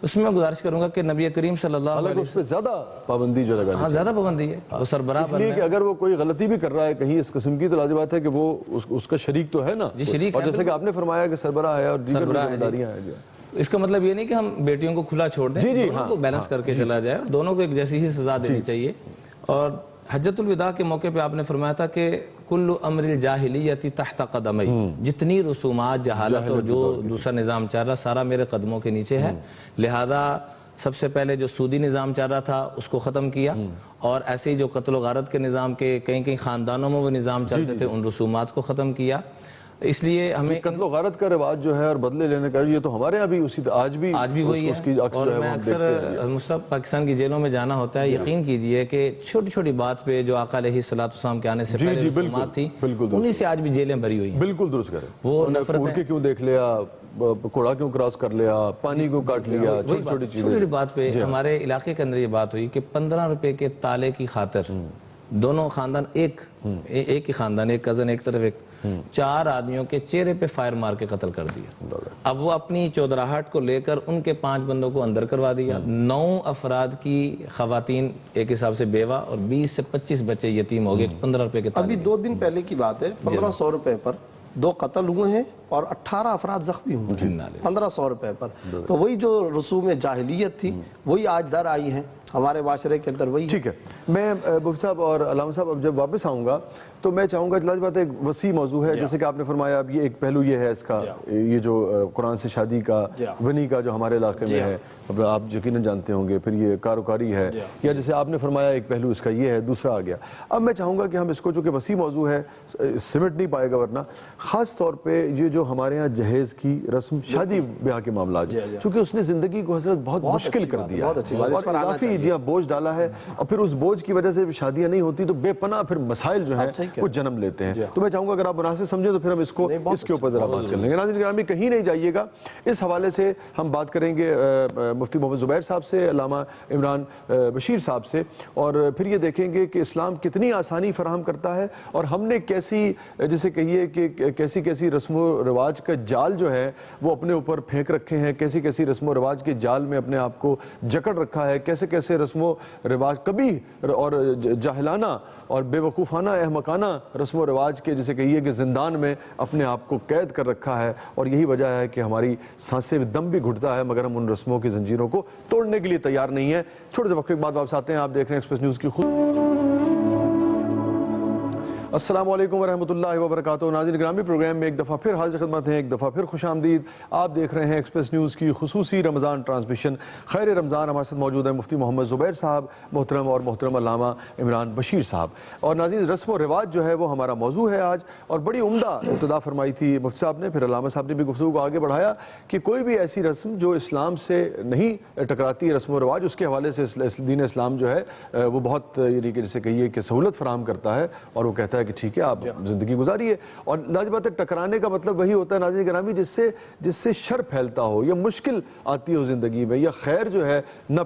اس میں گزارش کروں گا کہ نبی کریم صلی اللہ علیہ وسلم اس پہ زیادہ پابندی جو لگا ہاں زیادہ پابندی ہے، وہ سربراہ اس لیے کہ اگر وہ کوئی غلطی بھی کر رہا ہے کہیں اس قسم کی تو لازم بات ہے کہ وہ اس کا شریک تو ہے نا. جی شریک ہے. اور جیسے کہ آپ نے فرمایا کہ سربراہ ہے اور دیگر ذمہ داریاں ہیں. اس کا مطلب یہ نہیں کہ ہم بیٹیوں کو کھلا چھوڑ دیں، دونوں کو بیلنس کر کے چلا جائے، اور دونوں کو ایک جیسی ہی سزا دینی چاہیے. اور حجۃ الوداع کے موقع پہ آپ نے فرمایا تھا کہ کل امر الجاہلیت تحت قدمی، جتنی رسومات جہالت اور جو دوسرا نظام چل رہا سارا میرے قدموں کے نیچے ہے. لہذا سب سے پہلے جو سودی نظام چل رہا تھا اس کو ختم کیا، اور ایسے ہی جو قتل و غارت کے نظام کے کئی خاندانوں میں وہ نظام چلتے تھے ان رسومات کو ختم کیا. اس لیے ہمیں قتل و غارت کا رواج جو ہے اور بدلے لینے کا یہ تو ہمارے یہاں بھی آج بھی وہی ہے. اور میں اکثر مصطفیٰ پاکستان کی جیلوں میں جانا ہوتا ہے، یقین کیجئے کہ چھوٹی چھوٹی بات پہ جو آقا علیہ السلام کے آنے سے پہلے رسومات تھی انہی سے آج بھی جیلیں بھری ہوئی ہیں. بالکل درست کریں. وہ نفرتیں کیوں دیکھ لیا، کوڑا کیوں کراس کر لیا، پانی کو کاٹ لیا، چھوٹی چھوٹی بات پہ ہمارے علاقے کے اندر یہ بات ہوئی کہ 15 روپے کے تالے کی خاطر دونوں خاندان ایک ہی خاندان، ایک کزن ایک طرف، 4 آدمیوں کے چہرے پہ فائر مار کے قتل کر دیا. اب وہ اپنی چودراہٹ کو لے کر ان کے 5 بندوں کو اندر کروا دیا. 9 افراد کی خواتین ایک حساب سے بیوہ اور 20 سے 25 بچے یتیم ہو گئے 15 روپے کے تالے. ابھی 2 دن پہلے کی بات ہے، 1500 روپے پر 2 قتل ہوئے ہیں اور 18 افراد زخمی ہوئے ہیں 1500 روپے پر. تو وہی جو رسوم جاہلیت تھی وہی آج در آئی ہیں ہمارے معاشرے کے اندر. وہی ٹھیک ہے. میں مفتی صاحب اور علامہ صاحب اب جب واپس آؤں گا تو میں چاہوں گا لازم بات ایک وسیع موضوع ہے، جیسے کہ آپ نے فرمایا اب یہ ایک پہلو یہ ہے اس کا، یہ جو قرآن سے شادی کا ونی کا جو ہمارے علاقے میں ہے، اب آپ یقیناً جانتے ہوں گے. پھر یہ کاروکاری ہے، یا جیسے آپ نے فرمایا ایک پہلو اس کا یہ ہے، دوسرا آ گیا. اب میں چاہوں گا کہ ہم اس کو، جو کہ وسیع موضوع ہے، سمٹ نہیں پائے گا ورنہ، خاص طور پہ یہ جو ہمارے ہاں جہیز کی رسم، شادی بیاہ کے معاملات، چونکہ اس نے زندگی کو حضرت بہت مشکل کر دیا اور کافی بوجھ ڈالا ہے. اور پھر اس بوجھ کی وجہ سے شادیاں نہیں ہوتی تو بے پناہ پھر مسائل جو ہیں وہ جنم لیتے ہیں. تو میں چاہوں گا اگر آپ مناسب سمجھیں تو پھر ہم اس کے اوپر ذرا بات کر لیں گے. ناظرین گرامی کہیں نہیں جائیے گا، اس حوالے سے ہم بات کریں گے مفتی محمد زبیر صاحب سے، علامہ عمران بشیر صاحب سے، اور پھر یہ دیکھیں گے کہ اسلام کتنی آسانی فراہم کرتا ہے اور ہم نے کیسی، جسے کہیے کہ کیسی رسم و رواج کا جال جو ہے وہ اپنے اوپر پھینک رکھے ہیں، کیسی کیسی رسم و رواج کے جال میں اپنے آپ کو جکڑ رکھا ہے، کیسے کیسے رسم و رواج کبھی اور جاہلانہ اور بے وقوفانہ احمقانہ رسم و رواج کے جسے کہیے کہ زندان میں اپنے آپ کو قید کر رکھا ہے، اور یہی وجہ ہے کہ ہماری سانسیں دم بھی گھٹتا ہے مگر ہم ان رسموں کی زنجیروں کو توڑنے کے لیے تیار نہیں ہیں۔ چھوٹے سے وقت کے بعد واپس آتے ہیں، آپ دیکھ رہے ہیں ایکسپریس نیوز کی السلام علیکم ورحمۃ اللہ وبرکاتہ۔ ناظرین گرامی، پروگرام میں ایک دفعہ پھر حاضر خدمت ہیں، ایک دفعہ پھر خوش آمدید۔ آپ دیکھ رہے ہیں ایکسپریس نیوز کی خصوصی رمضان ٹرانسمیشن خیر رمضان۔ ہمارے ساتھ موجود ہیں مفتی محمد زبیر صاحب محترم اور محترم علامہ عمران بشیر صاحب۔ اور ناظرین رسم و رواج جو ہے وہ ہمارا موضوع ہے آج، اور بڑی عمدہ ابتدا فرمائی تھی مفتی صاحب نے، پھر علامہ صاحب نے بھی گفتگو کو آگے بڑھایا کہ کوئی بھی ایسی رسم جو اسلام سے نہیں ٹکراتی رسم و رواج، اس کے حوالے سے دین اسلام جو ہے وہ بہت یعنی کہ جسے کہیے کہ سہولت فراہم کرتا ہے، اور وہ کہتا ہے کہ ٹھیک ہے آپ زندگی گزاری ہے۔ اور لازم بات ہے ٹکرانے کا مطلب وہی ہوتا ہے ناظرین گرامی جس سے شر پھیلتا ہو یا مشکل آتی ہو زندگی میں، یا خیر جو ہے نہ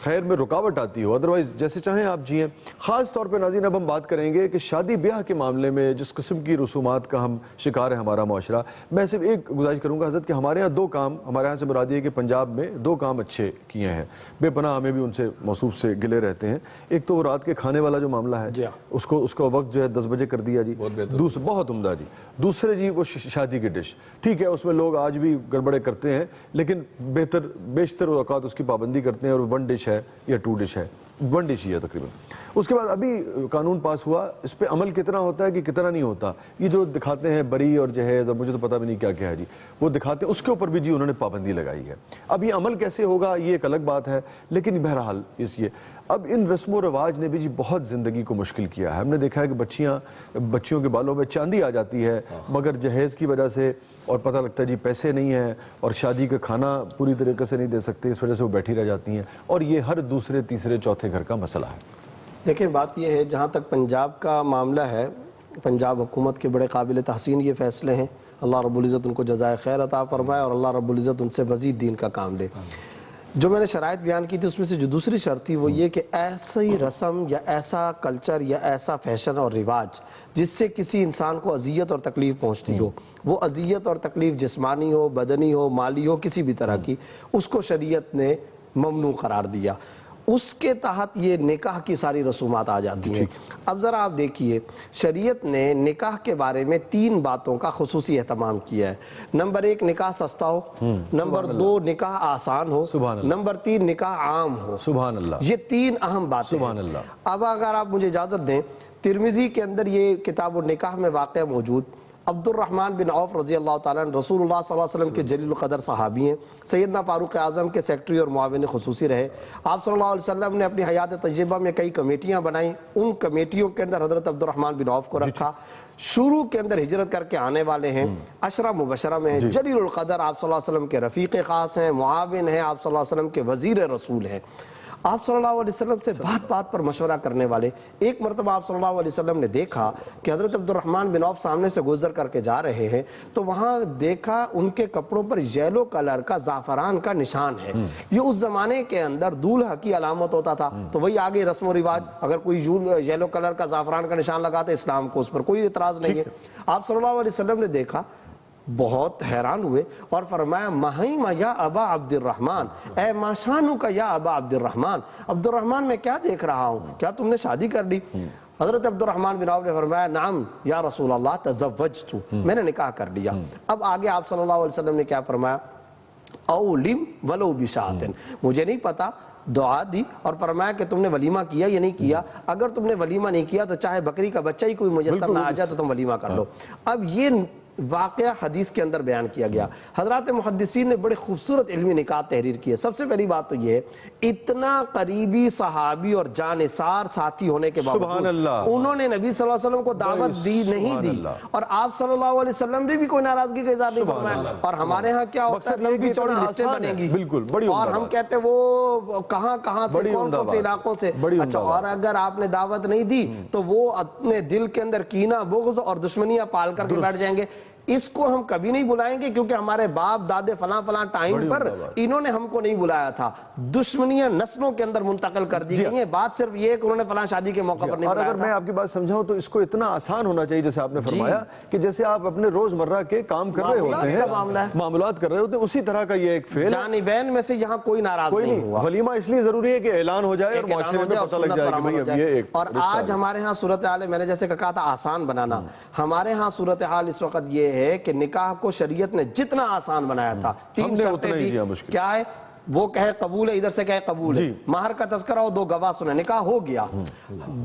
خیر میں رکاوٹ آتی ہو، ادروائز جیسے چاہیں آپ جئیں۔ خاص طور پہ ناظرین اب ہم بات کریں گے کہ شادی بیاہ کے معاملے میں جس قسم کی رسومات کا ہم شکار ہے ہمارا معاشرہ۔ میں صرف ایک گزارش کروں گا حضرت کہ ہمارے ہاں دو کام، ہمارے ہاں سے مراد یہ کہ پنجاب میں دو کام اچھے کیے ہیں، بے پناہ ہمیں بھی ان سے موصوف سے گلے رہتے ہیں۔ ایک تو وہ رات کے کھانے والا جو معاملہ ہے، اس کو وقت جو ہے 10 بجے کر دیا جی، بہت عمدہ جی۔ دوسرے جی وہ شادی کی ڈش، ٹھیک ہے اس میں لوگ آج بھی گڑبڑے کرتے ہیں، لیکن بیشتر اوقات اس کی پابندی کرتے ہیں، اور 1 ڈش ہے یا 2 ڈش ہے، 1 ڈش ہی ہے تقریباً۔ اس کے بعد ابھی قانون پاس ہوا، اس پہ عمل کتنا ہوتا ہے کہ کتنا نہیں ہوتا، یہ جو دکھاتے ہیں بری اور جہیز اور مجھے تو پتہ بھی نہیں کیا کیا ہے جی، وہ دکھاتے ہیں، اس کے اوپر بھی جی انہوں نے پابندی لگائی ہے۔ اب یہ عمل کیسے ہوگا یہ ایک الگ بات ہے، لیکن بہرحال اب ان رسم و رواج نے بھی جی بہت زندگی کو مشکل کیا ہے۔ ہم نے دیکھا ہے کہ بچیوں کے بالوں میں چاندی آ جاتی ہے مگر جہیز کی وجہ سے، اور پتہ لگتا ہے جی پیسے نہیں ہیں، اور شادی کا کھانا پوری طریقے سے نہیں دے سکتے، اس وجہ سے وہ بیٹھی رہ جاتی ہیں، اور یہ ہر دوسرے تیسرے چوتھے گھر کا مسئلہ ہے۔ دیکھیں بات یہ ہے، جہاں تک پنجاب کا معاملہ ہے، پنجاب حکومت کے بڑے قابل تحسین یہ فیصلے ہیں، اللہ رب العزت ان کو جزائے خیر عطا فرمائے، اور اللہ رب العزت ان سے مزید دین کا کام دے۔ جو میں نے شرائط بیان کی تھی اس میں سے جو دوسری شرط تھی وہ یہ کہ ایسی رسم یا ایسا کلچر یا ایسا فیشن اور رواج جس سے کسی انسان کو اذیت اور تکلیف پہنچتی ہو، وہ اذیت اور تکلیف جسمانی ہو، بدنی ہو، مالی ہو، کسی بھی طرح کی، اس کو شریعت نے ممنوع قرار دیا۔ اس کے تحت یہ نکاح کی ساری رسومات آ جاتی ہیں۔ اب ذرا آپ دیکھیے، شریعت نے نکاح کے بارے میں 3 باتوں کا خصوصی اہتمام کیا ہے۔ نمبر 1 نکاح سستا ہو، نمبر 2 نکاح آسان ہو، نمبر 3 نکاح عام ہو۔ سبحان اللہ، یہ 3 اہم باتیں سبحان اللہ۔ اب اگر آپ مجھے اجازت دیں، ترمذی کے اندر یہ کتاب النکاح میں واقع موجود عبد الرحمن بن عوف رضی اللہ تعالیٰ عنہ رسول اللہ صلی اللہ علیہ وسلم کے جلیل القدر صحابی ہیں، سیدنا فاروق اعظم کے سیکٹری اور معاون خصوصی رہے۔ آپ صلی اللہ علیہ وسلم نے اپنی حیات طیبہ میں کئی کمیٹیاں بنائیں، ان کمیٹیوں کے اندر حضرت عبد الرحمن بن عوف کو رکھا۔ شروع کے اندر ہجرت کر کے آنے والے ہیں، عشرہ مبشرہ میں ہیں، جلیل القدر آپ صلی اللہ علیہ وسلم کے رفیق خاص ہیں، معاون ہیں، آپ صلی اللہ علیہ وسلم کے وزیر رسول ہیں۔ آپ صلی اللہ علیہ وسلم سے بات بات پر مشورہ کرنے والے۔ ایک مرتبہ آپ صلی اللہ علیہ وسلم نے دیکھا کہ حضرت عبد الرحمن بن عوف سامنے سے گزر کر کے جا رہے ہیں، تو وہاں دیکھا ان کے کپڑوں پر یلو کلر کا زعفران کا نشان ہے۔ یہ اس زمانے کے اندر دولہا کی علامت ہوتا تھا، تو وہی آگے رسم و رواج، اگر کوئی یلو کلر کا زعفران کا نشان لگاتا اسلام کو اس پر کوئی اعتراض نہیں ہے۔ آپ صلی اللہ علیہ وسلم نے دیکھا، بہت حیران ہوئے اور فرمایا مہیما یا ابا عبد الرحمن، اے ماشانو کا یا ابا عبد الرحمن، عبد الرحمن میں کیا دیکھ رہا ہوں، کیا تم نے شادی کر لی؟ حضرت عبد الرحمن بن عوف نے فرمایا نعم یا رسول اللہ تزوجت، میں نے نکاح کر لیا۔ اب آگے آپ صلی اللہ علیہ وسلم نے کیا فرمایا، اولم ولو بشاتن، مجھے نہیں پتا، دعا دی اور فرمایا کہ تم نے ولیمہ کیا یا نہیں کیا، اگر تم نے ولیمہ نہیں کیا تو چاہے بکری کا بچہ ہی کوئی میسر نہ آ جائے تو تم ولیمہ کر لو۔ اب یہ واقعہ حدیث کے اندر بیان کیا گیا۔ حضرات محدثین نے بڑے خوبصورت علمی نکات تحریر کی ہے۔ سب سے پہلی بات تو یہ ہے، اتنا قریبی صحابی اور جانثار ساتھی ہونے کے باوجود انہوں نے نبی صلی اللہ علیہ وسلم کو دعوت دی نہیں دی، اور آپ صلی اللہ علیہ وسلم نے بھی کوئی ناراضگی کا اظہار نہیں فرمایا۔ اور ہمارے ہاں کیا ہوتا ہے، لمبی چوڑی لسٹیں بنیں گی، اور ہم کہتے ہیں وہ کہاں کہاں سے کون کون سے علاقوں سے، اچھا، اور اگر آپ نے دعوت نہیں دی تو وہ اپنے دل کے اندر کینہ، بغض اور دشمنیاں پال کر کے بیٹھ جائیں گے۔ اس کو ہم کبھی نہیں بلائیں گے کیونکہ ہمارے باپ دادے فلاں فلاں ٹائم پر انہوں نے ہم کو نہیں بلایا تھا. دشمنیاں نسلوں کے اندر منتقل کر دی گئی ہیں. بات صرف یہ ہے کہ انہوں نے فلاں شادی کے موقع پر نہیں اور بلایا اگر تھا. میں آپ کی بات سمجھاؤں تو اس کو اتنا آسان ہونا چاہیے جیسے آپ نے فرمایا کہ جیسے آپ اپنے روزمرہ کے کام کر رہے ہوتے ہیں, معاملات کر رہے ہوتے ہیں, اسی طرح کا یہ ایک فعل ہے. جانبین میں سے یہاں کوئی ناراض کوئی نہیں ہوا. ولیمہ اس لیے ضروری ہے کہ اعلان ہو جائے اور معاشرے میں پتہ لگ جائے کہ بھئی اب یہ ایک اور آج ہمارے ہاں صورتحال میں نے جیسے کہا تھا آسان بنانا, ہمارے ہاں صورتحال اس وقت یہ ہے کہ نکاح کو شریعت نے جتنا آسان بنایا تھا, 3 شرطیں تھی. کیا ہے وہ کہے قبول ہے, ادھر سے کہے قبول ہے, مہر کا تذکرہ ہو, 2 گواہ سنے, نکاح ہو گیا.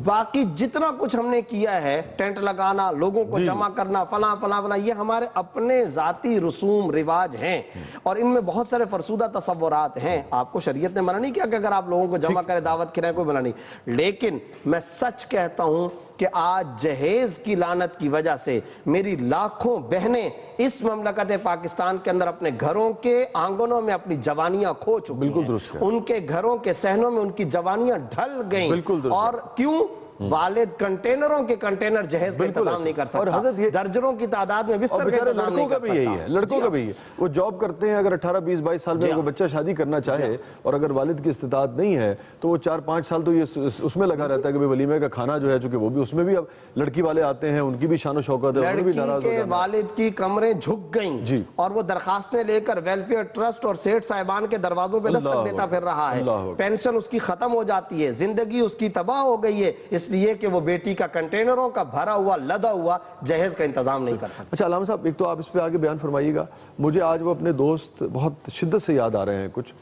باقی جتنا کچھ ہم نے کیا ہے, ٹینٹ لگانا, لوگوں کو جمع کرنا, فلاں فلاں فلاں, یہ ہمارے اپنے ذاتی رسوم رواج ہیں اور ان میں بہت سارے فرسودہ تصورات ہیں. آپ کو شریعت نے منع نہیں کیا کہ اگر آپ لوگوں کو جمع کرے دعوت کھلائیں, کوئی منع نہیں. لیکن میں سچ کہتا ہوں کہ آج جہیز کی لعنت کی وجہ سے میری لاکھوں بہنیں اس مملکت پاکستان کے اندر اپنے گھروں کے آنگنوں میں اپنی جوانیاں کھو چکی ہیں. ان کے گھروں کے صحنوں میں ان کی جوانیاں ڈھل گئیں. اور کیوں؟ والد کنٹینروں کے کنٹینر جہیز کا انتظام نہیں کر سکتا, درجنوں کی تعداد میں بستر کا انتظام نہیں کر سکتا. لڑکوں کا بھی یہی ہے, وہ جاب کرتے ہیں, اگر 18 20 22 سال میں کوئی بچہ شادی کرنا چاہے اور اگر والد کی استطاعت نہیں ہے تو وہ 4 5 سال تو یہ اس میں لگا رہتا ہے کہ ولیمے کا کھانا جو ہے, چونکہ وہ بھی اس میں بھی اب لڑکی والے آتے ہیں, ان کی بھی شان و شوکت ہے, لڑکی کے والد کی کمریں جھک گئیں اور وہ درخواستیں لے کر ویلفیئر ٹرسٹ اور سیٹھ صاحبان کے دروازوں پہ دستک دیتا پھر رہا ہے. پینشن اس کی ختم ہو جاتی ہے, زندگی اس کی تباہ ہو گئی ہے اس لیے کہ وہ بیٹی کا کنٹینروں کا بھرا ہوا لدا ہوا جہیز کا انتظام نہیں کر سکتا. اچھا علامہ صاحب, ایک تو آپ اس پہ آگے بیان فرمائیے گا. مجھے آج وہ اپنے دوست بہت شدت سے یاد آ رہے ہیں, کچھ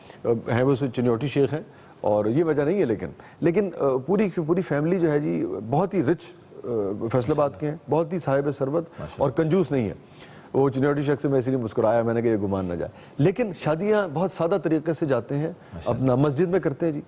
ہیں وہ چنیوٹی شیخ ہیں اور یہ وجہ نہیں ہے, لیکن پوری فیملی جو ہے جی بہت ہی رچ فیصل آباد کے ہیں, بہت ہی صاحب ثروت اور کنجوس نہیں ہے. وہ چنیوٹی شیخ سے میں اسی لیے مسکرایا, میں نے کہا یہ گمان نہ جائے. لیکن شادیاں بہت سادہ طریقے سے جاتے ہیں, اپنا مسجد میں کرتے ہیں جی,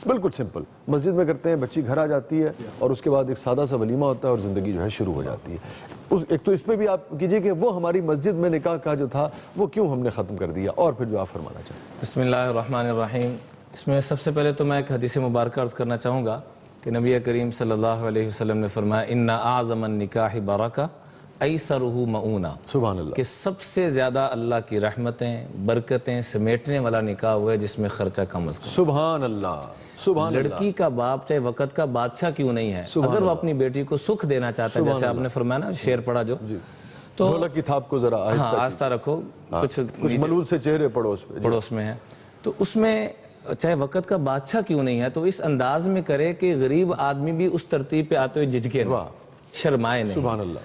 بالکل سمپل مسجد میں کرتے ہیں, بچی گھر آ جاتی ہے اور اس کے بعد ایک سادہ سا ولیمہ ہوتا ہے اور زندگی جو ہے شروع ہو جاتی ہے. ایک تو اس میں بھی آپ کیجئے کہ وہ ہماری مسجد میں نکاح کا جو تھا وہ کیوں ہم نے ختم کر دیا, اور پھر جو آپ فرمانا چاہیں. بسم اللہ الرحمن الرحیم. اس میں سب سے پہلے تو میں ایک حدیث مبارکہ عرض کرنا چاہوں گا کہ نبی کریم صلی اللہ علیہ وسلم نے فرمایا ان اعظم النکاح برکہ ایسرہ مؤونہ, سبحان اللہ, کہ سب سے زیادہ اللہ کی رحمتیں برکتیں سمیٹنے والا نکاح ہوا ہے جس میں خرچہ کم از کم. سبحان اللہ, سبحان اللہ. لڑکی کا باپ چاہے وقت کا بادشاہ کیوں نہیں ہے, اگر وہ اپنی بیٹی کو سکھ دینا چاہتا ہے, جیسے آپ نے فرمایا نا شعر پڑھا جو, تو ڈھولک کی تھاپ کو ذرا آہستہ رکھو, کچھ ملول سے چہرے پڑوس میں ہیں, تو اس میں چاہے وقت کا بادشاہ کیوں نہیں ہے تو اس انداز میں کرے کہ غریب آدمی بھی اس ترتیب پہ آتے ہوئے جھجکے نہیں, شرمائے نہیں. سبحان اللہ.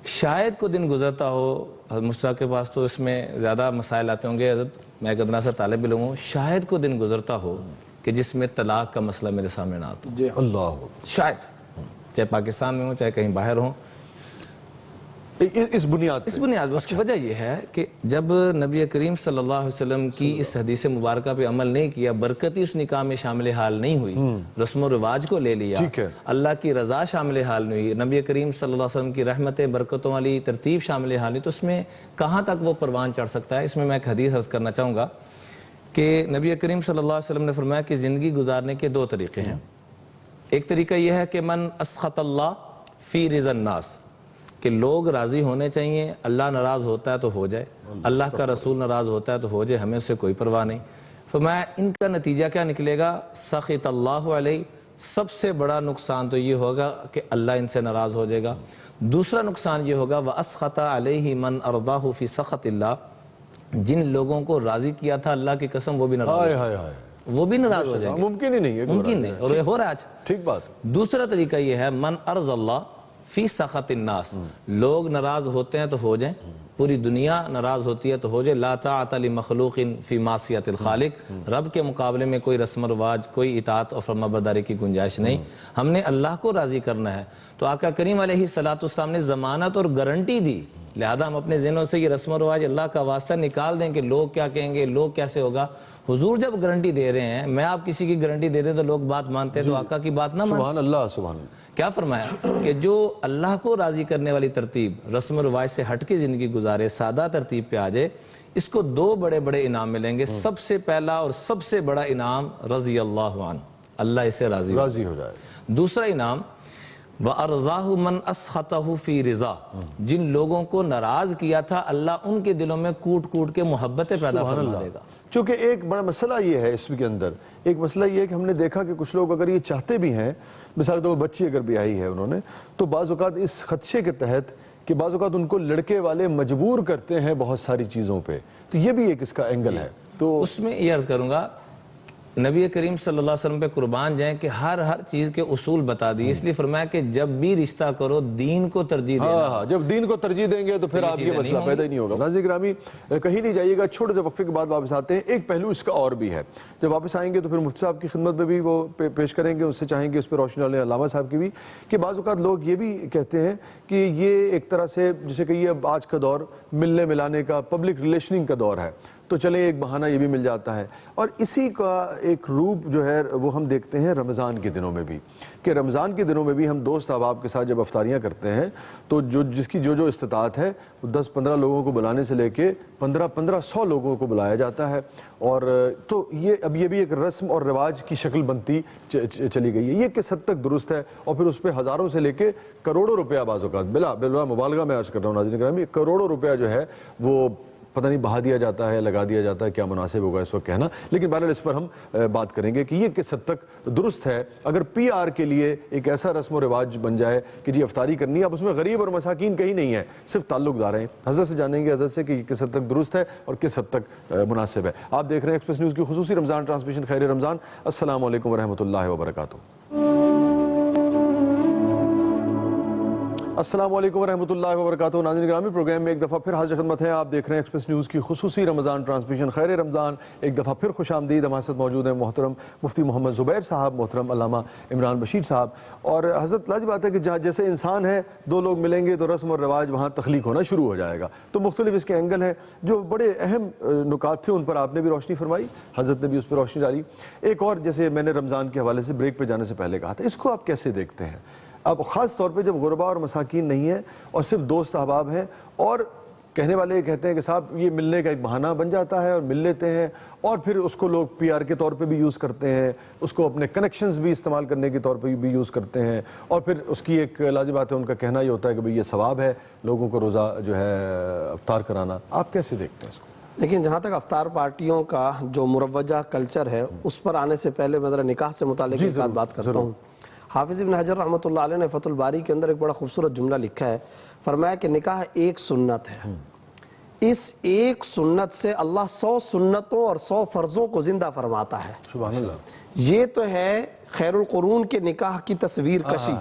شاید کو دن گزرتا ہو, حضرت مصطفیٰ کے پاس تو اس میں زیادہ مسائل آتے ہوں گے, حضرت میں ایک ادنا سا طالب علم ہوں, شاید کو دن گزرتا ہو کہ جس میں طلاق کا مسئلہ میرے سامنے نہ آتا. اللہ, شاید چاہے پاکستان میں ہوں چاہے کہیں باہر ہوں. اس بنیاد اس کی وجہ یہ ہے کہ جب نبی کریم صلی اللہ علیہ وسلم کی اس حدیث مبارکہ پہ عمل نہیں کیا, برکتی اس نکاح میں شامل حال نہیں ہوئی, رسم و رواج کو لے لیا, اللہ کی رضا شامل حال نہیں ہوئی, نبی کریم صلی اللہ علیہ وسلم کی رحمتیں برکتوں والی ترتیب شامل حال نہیں, تو اس میں کہاں تک وہ پروان چڑھ سکتا ہے. اس میں ایک حدیث عرض کرنا چاہوں گا کہ نبی کریم صلی اللہ علیہ وسلم نے فرمایا کہ زندگی گزارنے کے 2 طریقے ہیں. ایک طریقہ یہ ہے کہ من اسخط اللہ فی رضا الناس, کہ لوگ راضی ہونے چاہیے, اللہ ناراض ہوتا ہے تو ہو جائے, اللہ کا رسول ناراض ہوتا ہے تو ہو جائے, ہمیں اس سے کوئی پرواہ نہیں. فرمایا ان کا نتیجہ کیا نکلے گا, سخط اللہ علیہ, سب سے بڑا نقصان تو یہ ہوگا کہ اللہ ان سے ناراض ہو جائے گا. دوسرا نقصان یہ ہوگا وَأَسْخَطَ عَلَيْهِ مَنْ أَرْضَاهُ فِي سَخَطِ اللَّهِ, جن لوگوں کو راضی کیا تھا اللہ کی قسم وہ بھی ناراض ہو جائیں گے. ممکن ہی نہیں ہے, ممکن نہیں, اور یہ ہو رہا ہے آج. ٹھیک بات. دوسرا طریقہ یہ ہے من ارض اللہ فی سخط الناس, لوگ ناراض ہوتے ہیں تو ہو جائیں, پوری دنیا ناراض ہوتی ہے تو ہو جائے. لا طاعت لمخلوق فی معصیت الخالق, رب کے مقابلے میں کوئی رسم و رواج, کوئی اطاعت اور فرمانبرداری کی گنجائش نہیں, ہم نے اللہ کو راضی کرنا ہے. تو آقا کریم علیہ السلام نے ضمانت اور گارنٹی دی, لہذا ہم اپنے ذہنوں سے یہ رسم و رواج اللہ کا واسطہ نکال دیں کہ لوگ کیا کہیں گے, لوگ کیسے ہوگا. حضور جب گارنٹی دے رہے ہیں, میں آپ کسی کی گارنٹی دے دیں تو لوگ بات مانتے ہیں, تو آقا کی بات نہ مانیں. سبحان اللہ, سبحان اللہ. کیا فرمایا کہ جو اللہ کو راضی کرنے والی ترتیب, رسم و رواج سے ہٹ کے زندگی گزارے, سادہ ترتیب پہ آ جائے, اس کو 2 بڑے بڑے انعام ملیں گے. سب سے پہلا اور سب سے بڑا انعام رضی اللہ عنہ, اللہ اسے راضی ہو جائے. دوسرا انعام وَأَرْضَاهُ مَنْ أَسْخَطَهُ فِي رِضَا، جن لوگوں کو ناراض کیا تھا اللہ ان کے دلوں میں کوٹ کوٹ کے محبتیں پیدا فرما دے گا۔ چونکہ ایک بڑا مسئلہ یہ ہے اس کے اندر، ایک مسئلہ یہ ہے کہ ہم نے دیکھا کہ کچھ لوگ اگر یہ چاہتے بھی ہیں، مثال طور پر بچی اگر بیاہی ہے انہوں نے، تو بعض اوقات اس خدشے کے تحت کہ بعض اوقات ان کو لڑکے والے مجبور کرتے ہیں بہت ساری چیزوں پہ، تو یہ بھی ایک اس کا اینگل ہے۔ تو اس میں یہ عرض کروں گا نبی کریم صلی اللہ علیہ وسلم پہ قربان جائیں کہ ہر چیز کے اصول بتا دی، اس لیے فرمایا کہ جب بھی رشتہ کرو دین کو ترجیح دینا۔ جب دین کو ترجیح دیں گے تو پھر آپ یہ مسئلہ پیدا ہی نہیں ہوگا۔ ناظرین گرامی کہیں نہیں جائیے گا، چھوٹے سے وقفے کے بعد واپس آتے ہیں۔ ایک پہلو اس کا اور بھی ہے، جب واپس آئیں گے تو پھر مفتی صاحب کی خدمت میں بھی وہ پیش کریں گے، اس سے چاہیں گے اس پہ روشنی ڈالیں علامہ صاحب کی بھی، کہ بعض اوقات لوگ یہ بھی کہتے ہیں کہ یہ ایک طرح سے جسے کہیے اب آج کا دور ملنے ملانے کا، پبلک ریلیشننگ کا دور ہے، تو چلیں ایک بہانہ یہ بھی مل جاتا ہے، اور اسی کا ایک روپ جو ہے وہ ہم دیکھتے ہیں رمضان کے دنوں میں بھی، کہ رمضان کے دنوں میں بھی ہم دوست احباب کے ساتھ جب افطاریاں کرتے ہیں تو جس کی جو استطاعت ہے 10-15 لوگوں کو بلانے سے لے کے 1500 لوگوں کو بلایا جاتا ہے، اور تو یہ بھی ایک رسم اور رواج کی شکل بنتی چلی گئی ہے۔ یہ کس حد تک درست ہے، اور پھر اس پہ ہزاروں سے لے کے کروڑوں روپیہ بعض اوقات بلا مبالغہ میں عرض کر رہا ہوں ناظرین گرامی، کروڑوں روپیہ جو ہے وہ پتہ نہیں بہا دیا جاتا ہے، لگا دیا جاتا ہے، کیا مناسب ہوگا اس وقت کہنا، لیکن بہرحال اس پر ہم بات کریں گے کہ یہ کس حد تک درست ہے اگر پی آر کے لیے ایک ایسا رسم و رواج بن جائے کہ جی افطاری کرنی ہے، اب اس میں غریب اور مساکین کہیں نہیں ہے، صرف تعلق دار ہیں۔ حضرت سے جانیں گے حضرت سے کہ یہ کس حد تک درست ہے اور کس حد تک مناسب ہے۔ آپ دیکھ رہے ہیں ایکسپریس نیوز کی خصوصی رمضان ٹرانسمیشن خیر رمضان۔ السلام علیکم ورحمۃ اللہ وبرکاتہ۔ السلام علیکم ورحمۃ اللہ وبرکاتہ۔ ناظرین گرامی پروگرام میں ایک دفعہ پھر حاضر خدمت ہے، آپ دیکھ رہے ہیں ایکسپریس نیوز کی خصوصی رمضان ٹرانسمیشن خیر رمضان۔ ایک دفعہ پھر خوش آمدید، ہمارے ساتھ موجود ہیں محترم مفتی محمد زبیر صاحب، محترم علامہ عمران بشیر صاحب، اور حضرت لاجی بات ہے کہ جہاں جیسے انسان ہے دو لوگ ملیں گے تو رسم اور رواج وہاں تخلیق ہونا شروع ہو جائے گا، تو مختلف اس کے اینگل ہیں، جو بڑے اہم نکات تھے ان پر آپ نے بھی روشنی فرمائی، حضرت نے بھی اس پہ روشنی ڈالی۔ ایک اور جیسے میں نے رمضان کے حوالے سے بریک پہ جانے سے پہلے کہا تھا، اس کو آپ کیسے دیکھتے ہیں؟ اب خاص طور پہ جب غربا اور مساکین نہیں ہیں اور صرف دوست احباب ہیں، اور کہنے والے کہتے ہیں کہ صاحب یہ ملنے کا ایک بہانہ بن جاتا ہے اور مل لیتے ہیں، اور پھر اس کو لوگ پی آر کے طور پہ بھی یوز کرتے ہیں، اس کو اپنے کنیکشنز بھی استعمال کرنے کے طور پہ بھی یوز کرتے ہیں، اور پھر اس کی ایک لازم بات ہے ان کا کہنا یہ ہوتا ہے کہ بھئی یہ ثواب ہے لوگوں کو روزہ جو ہے افطار کرانا۔ آپ کیسے دیکھتے ہیں اس کو؟ لیکن جہاں تک افطار پارٹیوں کا جو مروجہ کلچر ہے اس پر آنے سے پہلے میں ذرا نکاح سے متعلق ایک بات کرتا ہوں۔ حافظ ابن حجر رحمۃ اللہ علیہ نے فتح الباری کے اندر ایک بڑا خوبصورت جملہ لکھا ہے، فرمایا کہ نکاح ایک سنت ہے، اس ایک سنت سے اللہ 100 سنتوں اور 100 فرضوں کو زندہ فرماتا ہے۔ سبحان اللہ۔ یہ تو ہے خیر القرون کے نکاح کی تصویر کشی،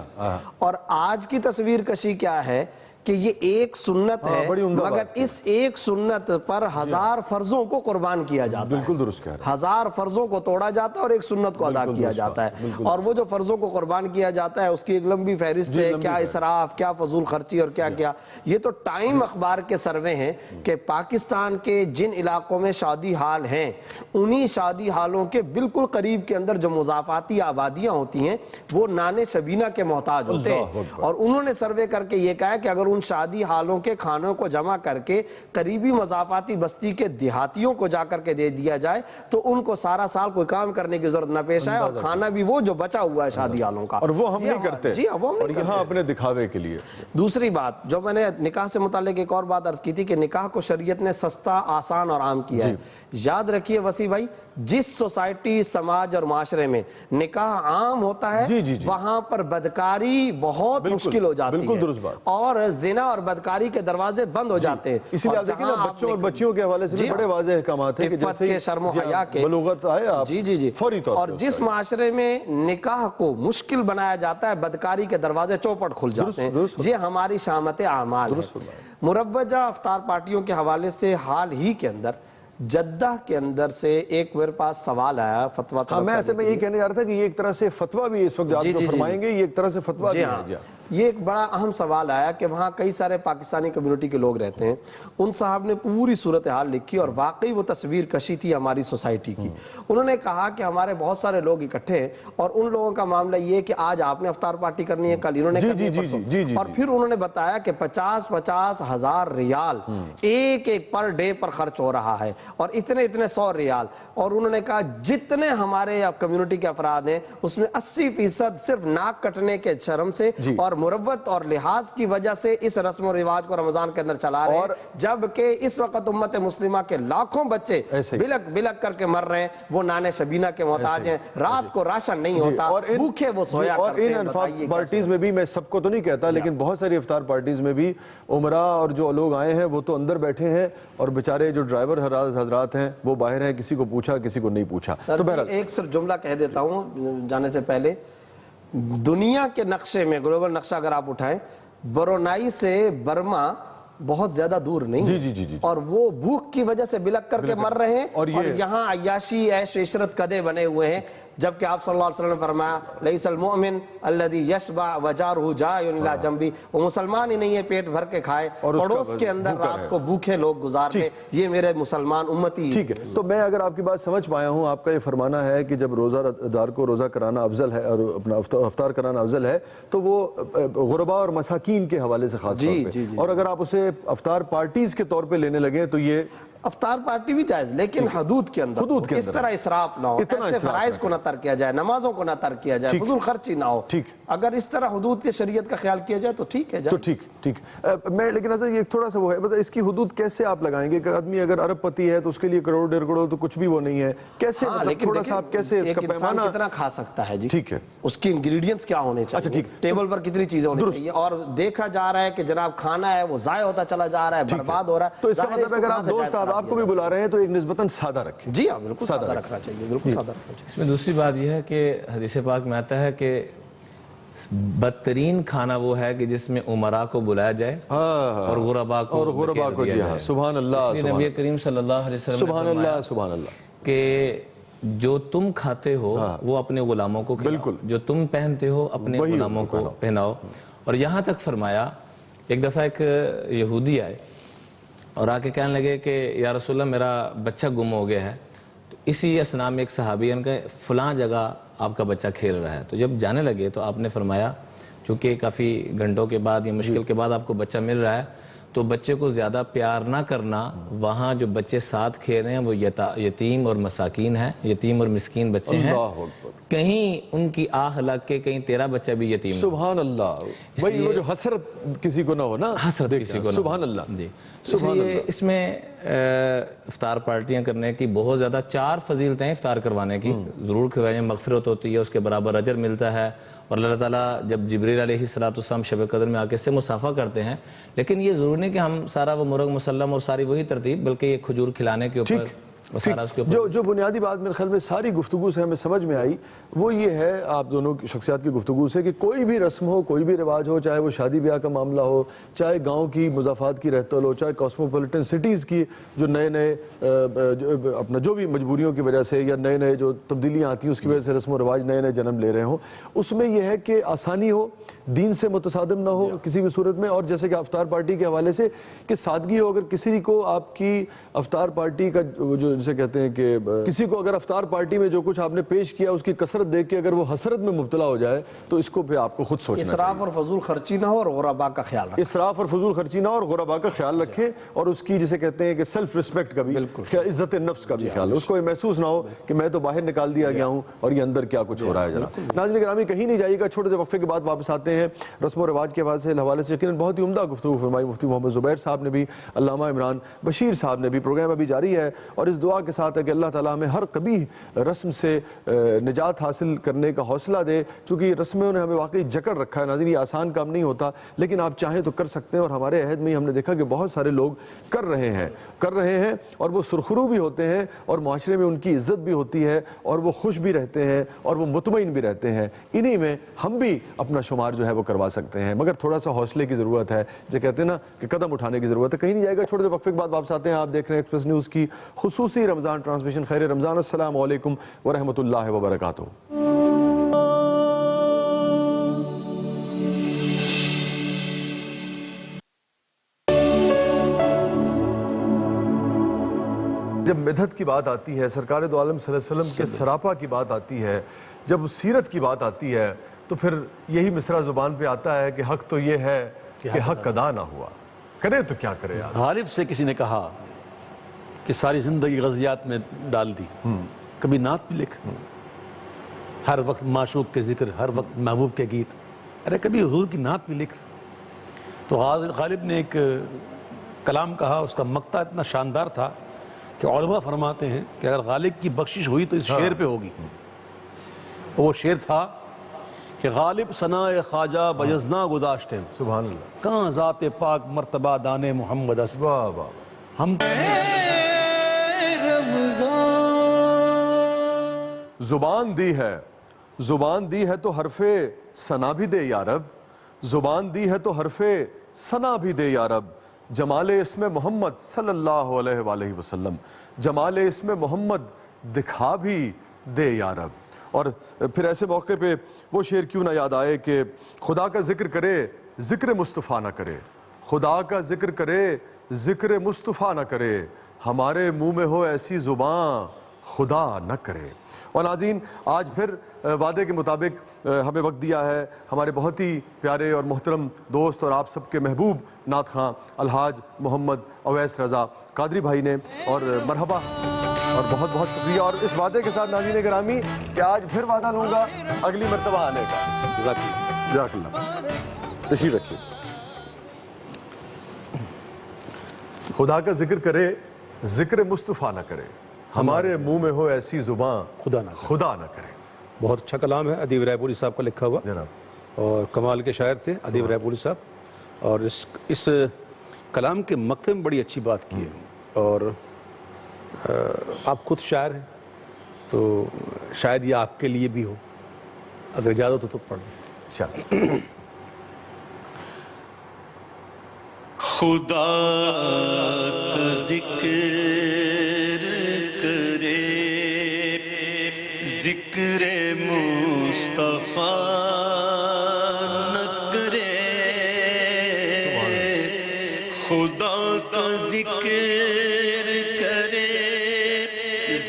اور آج کی تصویر کشی کیا ہے کہ یہ ایک سنت ہے مگر اس ایک سنت پر 1000 فرضوں کو قربان کیا جاتا ہے، بالکل درست کہہ رہے ہیں، 1000 فرضوں کو توڑا جاتا ہے اور ایک سنت کو ادا کیا جاتا ہے، اور وہ جو فرضوں کو قربان کیا جاتا ہے اس کی ایک لمبی فہرست ہے، کیا اسراف، کیا فضول خرچی اور کیا کیا۔ یہ تو ٹائم اخبار کے سروے ہیں کہ پاکستان کے جن علاقوں میں شادی حال ہیں انہی شادی حالوں کے بالکل قریب کے اندر جو مضافاتی آبادیاں ہوتی ہیں وہ نان شبینہ کے محتاج ہوتے ہیں، اور انہوں نے سروے کر کے یہ کہا ہے کہ اگر ان شادی حالوں کے کھانوں کو جمع کر کے قریبی مضافاتی بستی کے دیہاتیوں کو جا کر کے دے دیا جائے تو ان کو سارا سال کوئی کام کرنے کی ضرورت نہ پیش آئے، اور کھانا بھی وہ جو بچا ہوا ہے شادی حالوں کا، اور وہ ہم نہیں کرتے، جی ہاں وہ ہم نہیں کرتے، یہاں اپنے دکھاوے کے لیے۔ دوسری بات جو میں نے نکاح سے متعلق ایک اور بات عرض کی تھی کہ نکاح کو شریعت نے سستا، آسان اور عام کیا ہے۔ یاد رکھیے وسیع بھائی، جس سوسائٹی، سماج اور معاشرے میں نکاح عام ہوتا ہے وہاں پر بدکاری بہت مشکل ہو جاتی ہے، اور زنا اور بدکاری کے دروازے بند ہو جاتے ہیں۔ اسی لیے دیکھیں نا بچوں اور بچیوں کے حوالے سے بھی بڑے واضح احکامات ہیں کہ عفت کے، شرم و حیا کے، بلوغت آئے آپ جی فوری طور اور جس معاشرے میں نکاح کو مشکل بنایا جاتا ہے بدکاری کے دروازے چوپٹ کھل جاتے ہیں، یہ ہماری شامت اعمال ہے۔ مروجہ افطار پارٹیوں کے حوالے سے حال ہی کے اندر جدہ کے اندر سے ایک میرے پاس سوال آیا فتویٰ، میں اصل میں یہی کہنے جا رہا تھا کہ یہ ایک طرح سے فتویٰ بھی اس وقت آپ جو فرمائیں گے یہ ایک طرح سے فتویٰ بھی ہے۔ یہ ایک بڑا اہم سوال آیا کہ وہاں کئی سارے پاکستانی کمیونٹی کے لوگ رہتے ہیں. ان صاحب نے پوری صورتحال لکھی اور واقعی وہ تصویر کشی تھی ہماری سوسائٹی کی. انہوں نے کہا کہ ہمارے بہت سارے لوگ اکٹھے ہیں اور ان لوگوں کا معاملہ یہ ہے کہ آج آپ نے افطار پارٹی کرنی ہے, کل انہوں نے کرنی ہے, پرسوں. اور پھر انہوں نے بتایا کہ 50,000 ریال ایک پر ڈے پر خرچ ہو رہا ہے اور اتنے 100 ریال. اور انہوں نے کہا جتنے ہمارے کمیونٹی کے افراد ہیں اس میں 80% صرف ناک کٹنے کے شرم سے اور مروت اور لحاظ کی وجہ سے اس رسم و رواج کو رمضان کے اندر چلا رہے ہیں, جبکہ اس وقت امت مسلمہ کے لاکھوں بچے بلک بلک کر کے مر رہے ہیں, وہ نانے شبینہ کے محتاج ہیں, رات کو راشن نہیں ہوتا, بھوکے وہ سویا کرتے ہیں. اور ان افطار پارٹیز میں بھی, میں سب کو تو نہیں کہتا لیکن بہت ساری افطار پارٹیز میں بھی عمرہ اور جو لوگ آئے ہیں وہ تو اندر بیٹھے ہیں اور بیچارے جو ڈرائیور حضرات ہیں وہ باہر ہیں, کسی کو پوچھا کسی کو نہیں پوچھا. سر ایک صرف جملہ کہہ دیتا ہوں جانے سے پہلے, دنیا کے نقشے میں گلوبل نقشہ اگر آپ اٹھائیں, برونائی سے برما بہت زیادہ دور نہیں, اور وہ بھوک کی وجہ سے بلک کر کے مر رہے ہیں, اور یہاں عیاشی عیش عشرت قدے بنے ہوئے ہیں, جبکہ آپ صلی اللہ علیہ وسلم نے فرمایا لیس المؤمن الذی یشبع وجارہ جائع الی جنبہ, وہ مسلمان ہی نہیں ہے پیٹ بھر کے کھائے پڑوس کے اندر رات کو بھوکے لوگ گزارنے, یہ میرے مسلمان امتی. ٹھیک ہے, تو میں اگر آپ کی بات سمجھ پایا ہوں, آپ کا یہ فرمانا ہے کہ جب روزہ دار کو روزہ کرانا افضل ہے اور اپنا افطار کرانا افضل ہے تو وہ غرباء اور مساکین کے حوالے سے خاص طور پہ, اور اگر آپ اسے افطار پارٹیز کے طور پہ لینے لگے تو یہ افطار پارٹی بھی جائز لیکن حدود کے اندر, اس طرح اسراف نہ ہو, ایسے فرائض کو نہ ترک کیا جائے, نمازوں کو نہ ترک کیا جائے, فضول خرچی نہ ہو. اگر اس طرح حدود کے شریعت کا خیال کیا جائے تو ٹھیک ہے, تو ٹھیک. میں لیکن ایسا یہ تھوڑا سا وہ ہے, مطلب اس کی حدود کیسے آپ لگائیں گے کہ آدمی اگر ارب پتی ہے تو اس کے لیے کروڑ 1.5 کروڑ تو کچھ بھی وہ نہیں ہے, کیسے تھوڑا سا آپ کیسے اس کا پیمانہ کتنا کھا سکتا ہے؟ جی ٹھیک ہے, اس کی انگریڈینٹس کیا ہونے چاہیے, ٹیبل پر کتنی چیزیں ہونی چاہیے, اور دیکھا جا رہا ہے کہ جناب کھانا ہے وہ ضائع ہوتا چلا جا رہا ہے, برباد ہو رہا ہے. تو اس کا مطلب اگر آپ دوست صاحب آپ کو بھی بلا رہے ہیں تو ایک نسبتاً سادہ رکھیں. جی ہاں بالکل سادہ رکھنا چاہیے, بالکل سادہ رکھنا چاہیے. اس میں دوسری بات یہ ہے کہ حدیث پاک میں آتا ہے کہ بدترین کھانا وہ ہے کہ جس میں عمراء کو بلایا جائے اور غرباء کو دیا جائے. سبحان اللہ. اس لیے نبی کریم صلی اللہ علیہ وسلم نے فرمایا سبحان اللہ کہ جو تم کھاتے ہو وہ اپنے غلاموں کو کھلاؤ, جو تم پہنتے ہو اپنے غلاموں کو پہناؤ. اور یہاں تک فرمایا, ایک دفعہ ایک یہودی آئے اور آ کے کہنے لگے کہ یا رسول اللہ میرا بچہ گم ہو گیا ہے. تو اسی اسنا میں ایک صحابی ان کا فلاں جگہ آپ کا بچہ کھیل رہا ہے. تو جب جانے لگے تو آپ نے فرمایا چونکہ کافی گھنٹوں کے بعد یا مشکل کے بعد آپ کو بچہ مل رہا ہے تو بچے کو زیادہ پیار نہ کرنا, وہاں جو بچے ساتھ کھیل رہے ہیں وہ یتیم اور مساکین ہیں, یتیم اور مسکین بچے ہیں, کہیں ان کی آہ لگ کے کہیں تیرا بچہ بھی یتیم. سبحان اللہ. وہی وہ جو حسرت کسی کو نہ ہو نا, حسرت کسی کو نہ ہو. سبحان اللہ. جی اس لیے اس میں افطار پارٹیاں کرنے کی بہت زیادہ 4 فضیلتیں افطار کروانے کی. ضرور کھوائیں, مغفرت ہوتی ہے, اس کے برابر اجر ملتا ہے, اور اللہ تعالیٰ جب جبریل علیہ السلام شب قدر میں آ کے سے مصافحہ کرتے ہیں. لیکن یہ ضرور نہیں کہ ہم سارا وہ مرغ مسلم اور ساری وہی ترتیب, بلکہ یہ کھجور کھلانے کے اوپر جو بنیادی بات میرے خیال میں ساری گفتگو سے ہمیں سمجھ میں آئی وہ یہ ہے آپ دونوں کی شخصیات کی گفتگو سے کہ کوئی بھی رسم ہو, کوئی بھی رواج ہو, چاہے وہ شادی بیاہ کا معاملہ ہو, چاہے گاؤں کی مضافات کی رہتل ہو, چاہے کاسموپولیٹن سٹیز کی جو نئے اپنا جو بھی مجبوریوں کی وجہ سے یا نئے جو تبدیلیاں آتی ہیں اس کی وجہ سے رسم و رواج نئے جنم لے رہے ہوں, اس میں یہ ہے کہ آسانی ہو, دین سے متصادم نہ ہو کسی بھی صورت میں. اور جیسے کہ افطار پارٹی کے حوالے سے کہ سادگی ہو, اگر کسی کو آپ کی افطار پارٹی کا جو جسے کہتے ہیں کہ کسی کو اگر افطار پارٹی میں جو کچھ آپ نے پیش کیا اس کی کثرت دیکھ کے اگر وہ حسرت میں مبتلا ہو جائے تو اس کو پھر آپ کو خود سوچنا چاہیے. اسراف اور فضول خرچی نہ ہو اور غرباء کا خیال رکھیں. اسراف اور فضول خرچی نہ ہو اور غرباء کا خیال رکھیں, اور اس کی جسے کہتے ہیں کہ سیلف ریسپیکٹ کا بھی, عزت نفس کا بھی خیال, اس کو یہ محسوس نہ ہو کہ میں تو باہر نکال دیا گیا ہوں اور یہ اندر کیا کچھ ہو رہا ہے. جناب ناظرین گرامی کہیں نہیں جائیے گا, چھوٹے سے وقفے کے بعد واپس آتے ہیں. رسم و رواج کے حوالے سے یقیناً بہت ہی عمدہ گفتگو فرمائی مفتی محمد زبیر صاحب نے بھی, علامہ عمران بشیر صاحب نے بھی. پروگرام ابھی جاری ہے اور اس دعا کے ساتھ ہے کہ اللہ تعالیٰ ہمیں ہر قبیح رسم سے نجات حاصل کرنے کا حوصلہ دے, چونکہ رسموں نے ہمیں واقعی جکڑ رکھا ہے. ناظرین یہ آسان کام نہیں ہوتا, لیکن آپ چاہیں تو کر سکتے ہیں, اور ہمارے عہد میں ہم نے دیکھا کہ بہت سارے لوگ کر رہے ہیں اور وہ سرخرو بھی ہوتے ہیں اور معاشرے میں ان کی عزت بھی ہوتی ہے اور وہ خوش بھی رہتے ہیں اور وہ مطمئن بھی رہتے ہیں. انہی میں ہم بھی اپنا شمار جو ہے وہ کروا سکتے ہیں, مگر تھوڑا سا حوصلے کی ضرورت ہے, جو کہتے ہیں نا کہ قدم اٹھانے کی ضرورت ہے. کہیں نہیں جائے گا, چھوٹے سے وقفے کے بعد واپس آتے ہیں. آپ دیکھ رہے ہیں ایکسپریس نیوز کی خصوصی رمضان ٹرانسمیشن. خیر رمضان. السلام علیکم ورحمۃ اللہ وبرکاتہ. جب مدحت کی بات آتی ہے، سرکار دو عالم صلی اللہ علیہ وسلم کے سراپا کی بات آتی ہے، جب سیرت کی بات آتی ہے، تو پھر یہی مصرع زبان پہ آتا ہے کہ حق تو یہ ہے کہ حق ادا نہ ہوا، کرے تو کیا کرے یار۔ غالب سے کسی نے کہا کہ ساری زندگی غزیات میں ڈال دی، کبھی نعت بھی لکھ، ہر وقت معشوق کے ذکر، ہر وقت محبوب کے گیت، ارے کبھی حضور کی نعت بھی لکھ۔ تو غالب نے ایک کلام کہا، اس کا مقطع اتنا شاندار تھا کہ علماء فرماتے ہیں کہ اگر غالب کی بخشش ہوئی تو اس شعر پہ ہوگی۔ وہ شعر تھا کہ غالب ثناء خواجہ بجزنا گذاشتے، سبحان اللہ، کہاں ذات پاک مرتبہ دان محمد است، واہ واہ۔ ہم زبان دی ہے، زبان دی ہے تو حرف ثنا بھی دے یا رب، زبان دی ہے تو حرف ثنا بھی دے یا رب، جمال اسم محمد صلی اللہ علیہ وآلہ وسلم، جمال اسم محمد دکھا بھی دے یا رب۔ اور پھر ایسے موقع پہ وہ شعر کیوں نہ یاد آئے کہ خدا کا ذکر کرے ذکر مصطفیٰ نہ کرے، خدا کا ذکر کرے ذکر مصطفیٰ نہ کرے، ہمارے منہ میں ہو ایسی زبان خدا نہ کرے۔ اور ناظرین، آج پھر وعدے کے مطابق ہمیں وقت دیا ہے ہمارے بہت ہی پیارے اور محترم دوست اور آپ سب کے محبوب نعت خواں الحاج محمد اویس رضا قادری بھائی نے، اور مرحبا اور بہت بہت شکریہ۔ اور اس وعدے کے ساتھ ناظرین گرامی کہ آج پھر وعدہ لوں گا اگلی مرتبہ آنے کا۔ جزاک اللہ، تشریف رکھیے۔ خدا کا ذکر کرے ذکر مصطفیٰ نہ کرے، ہمارے منہ میں ہو ایسی زبان خدا نہ کرے۔ بہت اچھا کلام ہے، ادیب رائے پوری صاحب کا لکھا ہوا، جناب اور کمال کے شاعر تھے ادیب رائے پوری صاحب، اور اس کلام کے مقطع میں بڑی اچھی بات کی ہے۔ اور آپ خود شاعر ہیں تو شاید یہ آپ کے لیے بھی ہو، اگر اجازت ہو تو پڑھ لیں۔ شاید خدا کا ذکر کرے ذکر مصطفیٰ نہ کرے، خدا کا ذکر کرے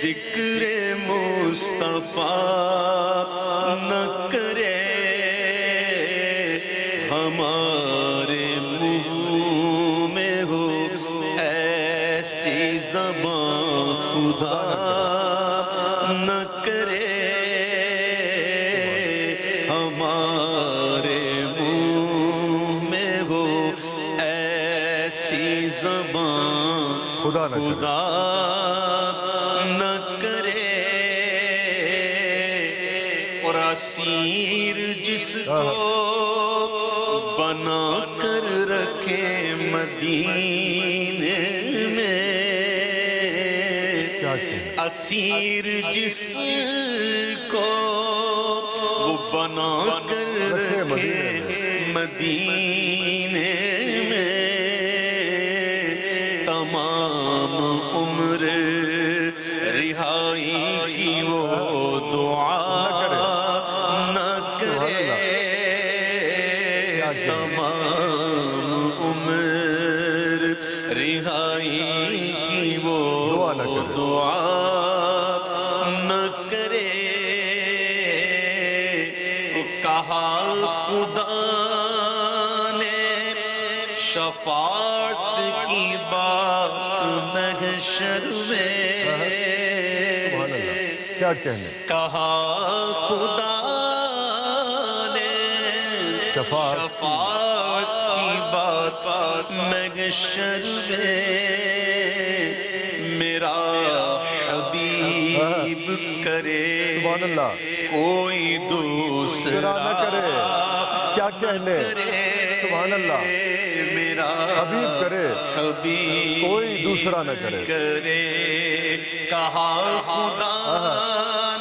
ذکر مصطفیٰ نہ کرے، ہمارے منہ میں ہو ایسی زبان خدا نہ کرے، ہمارے منہ میں ہو ایسی زبان خدا نہ کرے۔ نہ کرے، اور اسیر جس کو بنا کر رکھے مدینے میں، اسیر جس کو وہ بنا کر رکھے مدینے میں، تمام عمر رہائی کی وہ دعا نہ کرے، تمام عمر رہائی کی وہ دعا نہ کرے۔ کہا خدا نے شفاعت کی بات محشر میں، کیا کہنے، کہا خدا نے شفاعت کی بات محشر میں، میرا حبیب کرے سبحان اللہ، کوئی دوسرا نہ کرے، کیا کہنے، سبحان اللہ، میرا حبیب کرے حبیب کوئی دوسرا نہ کرے۔ کہا خدا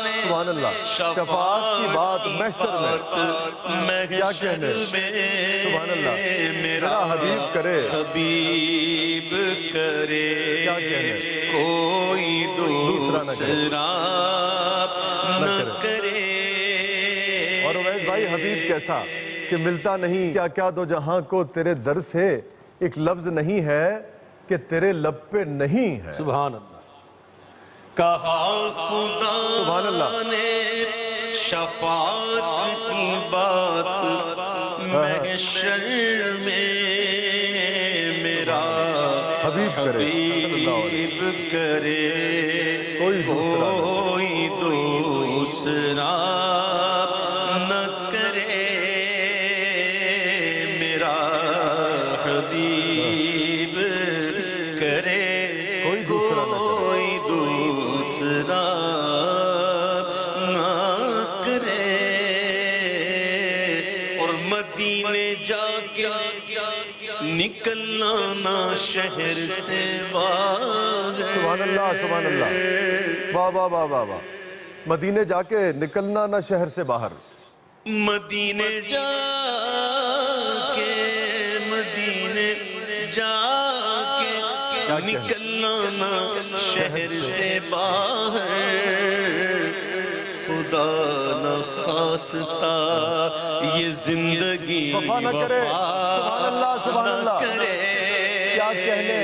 نے سبحان اللہ، شفاعت کی بات محشر میں، کیا کہنے، سبحان اللہ، میرا حبیب کرے حبیب کرے، کیا کہنے، کوئی دوسرا نہ کرے۔ اور اویس بھائی، حبیب کیسا کہ ملتا نہیں، کیا کیا دو جہاں کو تیرے در سے، ایک لفظ نہیں ہے کہ تیرے لب پہ نہیں ہے۔ سبحان اللہ، کہا خدا سبحان اللہ نے شفاعت کی بات محشر میں میرا حبیب کرے کوئی دوسرا نہ کرے میرا حبیب کرے کوئی دوسرا نہ کرے اور مدینے جا کے نکلنا نہ شہر سے باہر سبحان اللہ سبحان اللہ واہ واہ واہ واہ واہ مدینے جا کے نکلنا نہ شہر سے باہر مدینے جا کے نکلنا نہ شہر سے باہر خدا نہ خواستہ یہ زندگی وفا نہ کرے سبحان اللہ سبحان اللہ کیا کہنے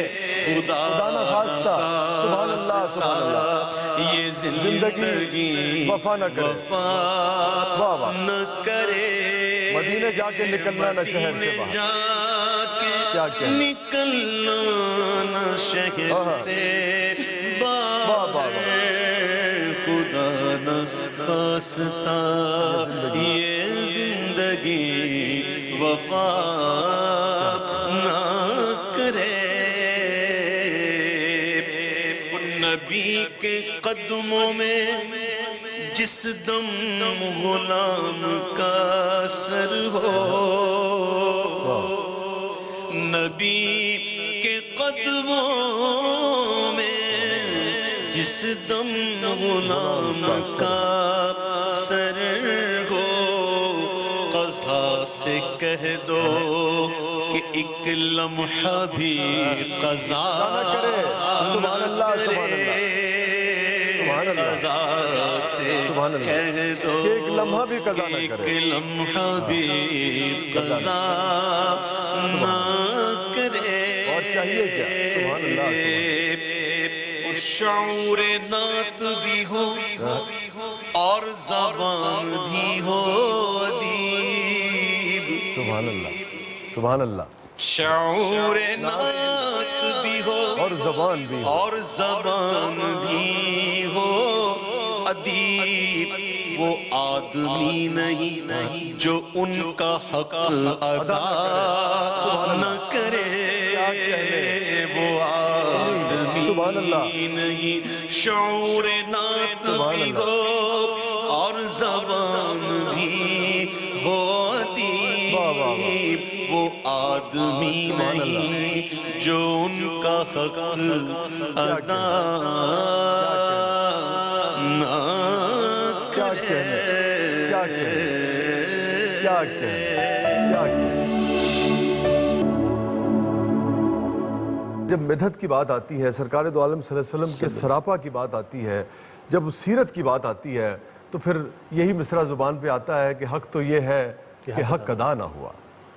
خدا نہ خواستہ سبحان اللہ سبحان اللہ یہ زندگی وفا نہ کرے واہ واہ نہ کرے مدینے جا کے نکلنا نہ شہر سے باہر کیا کہنے نکلنا نہ شہر سے باہر خدا نہ خواستہ یہ زندگی وفا نہ کرے نبی کے قدموں میں جس دم غلام کا سر ہو نبی کے قدموں میں جس دم غلام کا سر ہو قضا سے کہہ دو کہ ایک لمحہ بھی قضا نہ کرے سبحان اللہ سبحان اللہ قضا سے کہہ دو کہ ایک لمحہ بھی قضا نہ ایک کرے لمحہ بھی قضا نہ کرے اور چاہیے کیا سبحان اللہ شعور نعت بھی ہو اور زبان بھی ہو ادیب سبحان اللہ سبحان اللہ شعور نعت بھی ہو اور زبان بھی اور زبان بھی ہو ادیب وہ آدمی نہیں جو ان کا حق ادا نہ کرے وہ آدمی نہیں شعور نعت بھی ہو اور زبان بھی ہو ادیب وہ آدمی نہیں جو ان کا حق ادا نہ کرے کیا کہنے جب مدحت کی بات آتی ہے سرکار دو عالم صلی اللہ علیہ وسلم کے سراپا کی بات آتی ہے جب سیرت کی بات آتی ہے تو پھر یہی مصرع زبان پہ آتا ہے کہ حق تو یہ ہے کہ حق ادا نہ ہوا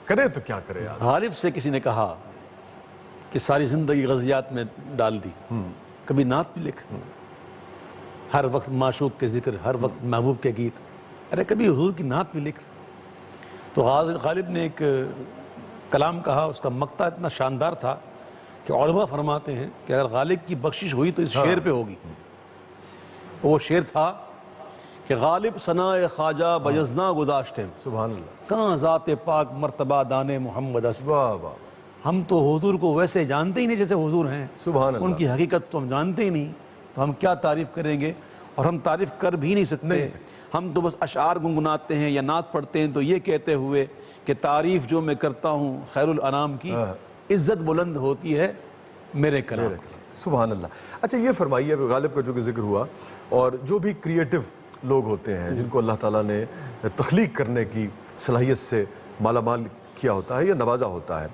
کرے تو کیا کرے آدمی غالب سے کسی نے کہا کہ ساری زندگی غزیات میں ڈال دی کبھی نعت بھی لکھ ہر وقت معشوق کے ذکر ہر وقت محبوب کے گیت ارے کبھی حضور کی نعت بھی لکھ تو غالب نے ایک کلام کہا اس کا مقطع اتنا شاندار تھا کہ علماء فرماتے ہیں کہ اگر غالب کی بخشش ہوئی تو اس شعر پہ ہوگی وہ شعر تھا کہ غالب ثناء خواجہ بجزنا گداشتے سبحان اللہ کہاں ذات پاک مرتبہ دان محمد است واہ واہ ہم تو حضور کو ویسے جانتے ہی نہیں جیسے حضور ہیں سبحان اللہ ان کی حقیقت تو ہم جانتے ہی نہیں تو ہم کیا تعریف کریں گے اور ہم تعریف کر بھی نہیں سکتے ہم تو بس اشعار گنگناتے ہیں یا نعت پڑھتے ہیں تو یہ کہتے ہوئے کہ تعریف جو میں کرتا ہوں خیر الانام کی عزت بلند ہوتی ہے میرے کلام سبحان اللہ اچھا یہ فرمائیے اب غالب کا جو کہ ذکر ہوا اور جو بھی کریٹو لوگ ہوتے ہیں جن کو اللہ تعالیٰ نے تخلیق کرنے کی صلاحیت سے مالا مال کیا ہوتا ہے یا نوازا ہوتا ہے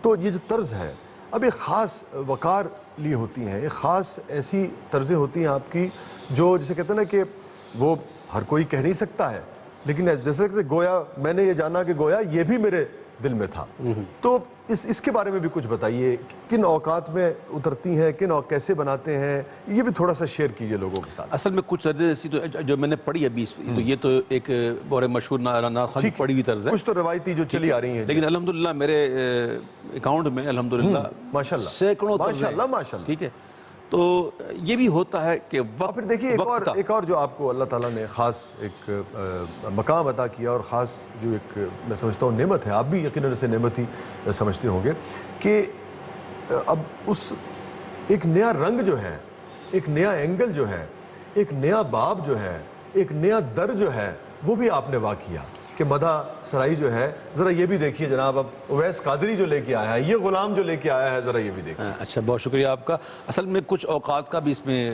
تو یہ جو طرز ہے اب ایک خاص وقار لی ہوتی ہیں ایک خاص ایسی طرزیں ہوتی ہیں آپ کی جو جسے کہتے ہیں نا کہ وہ ہر کوئی کہہ نہیں سکتا ہے لیکن جیسے کہ گویا میں نے یہ جانا کہ گویا یہ بھی میرے دل میں تھا تو اس کے بارے میں بھی کچھ بتائیے، کن اوقات میں اترتی ہیں، کیسے بناتے ہیں، یہ بھی تھوڑا سا شیئر کیجئے لوگوں کے ساتھ۔ اصل میں کچھ طرزیں ایسی جو میں نے پڑھی ابھی، تو یہ تو ایک بڑے مشہور ناخوان کی پڑھی ہوئی طرز ہے، کچھ تو روایتی جو چلی آ رہی ہیں، لیکن الحمدللہ میرے اکاؤنٹ میں الحمدللہ ماشاءاللہ سینکڑوں طرزیں، ماشاءاللہ، ٹھیک ہے۔ تو یہ بھی ہوتا ہے کہ پھر دیکھیے ایک اور جو آپ کو اللہ تعالیٰ نے خاص ایک مقام عطا کیا، اور خاص جو ایک میں سمجھتا ہوں نعمت ہے، آپ بھی یقیناً اسے نعمت ہی سمجھتے ہوں گے، کہ اب اس ایک نیا رنگ جو ہے، ایک نیا اینگل جو ہے، ایک نیا باب جو ہے، ایک نیا در جو ہے، وہ بھی آپ نے واقع کیا کہ مدح سرائی جو ہے، ذرا یہ بھی دیکھیے جناب، اب اویس قادری جو لے کے آیا ہے، یہ غلام جو لے کے آیا ہے، ذرا یہ بھی دیکھیے۔ اچھا، بہت شکریہ آپ کا۔ اصل میں کچھ اوقات کا بھی اس میں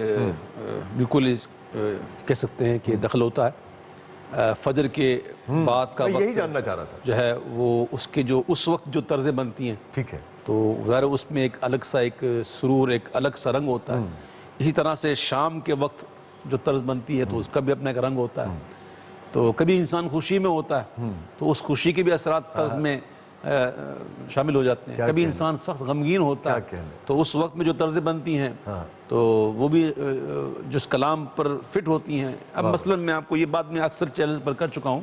بالکل کہہ سکتے ہیں کہ دخل ہوتا ہے۔ فجر کے بعد کا میں وقت یہی جاننا چاہ رہا تھا جو ہے وہ اس کے جو اس وقت جو طرزیں بنتی ہیں، ٹھیک ہے، تو ظاہر اس میں ایک الگ سا ایک سرور، ایک الگ سا رنگ ہوتا ہے۔ اسی طرح سے شام کے وقت جو طرز بنتی ہے تو اس کا بھی اپنا ایک رنگ ہوتا ہے۔ تو کبھی انسان خوشی میں ہوتا ہے تو اس خوشی کے بھی اثرات طرز میں شامل ہو جاتے ہیں، کبھی انسان سخت غمگین ہوتا ہے تو اس وقت میں جو طرزیں بنتی ہیں تو وہ بھی جس کلام پر فٹ ہوتی ہیں۔ اب مثلا میں آپ کو یہ بات میں اکثر چیلنج پر کر چکا ہوں،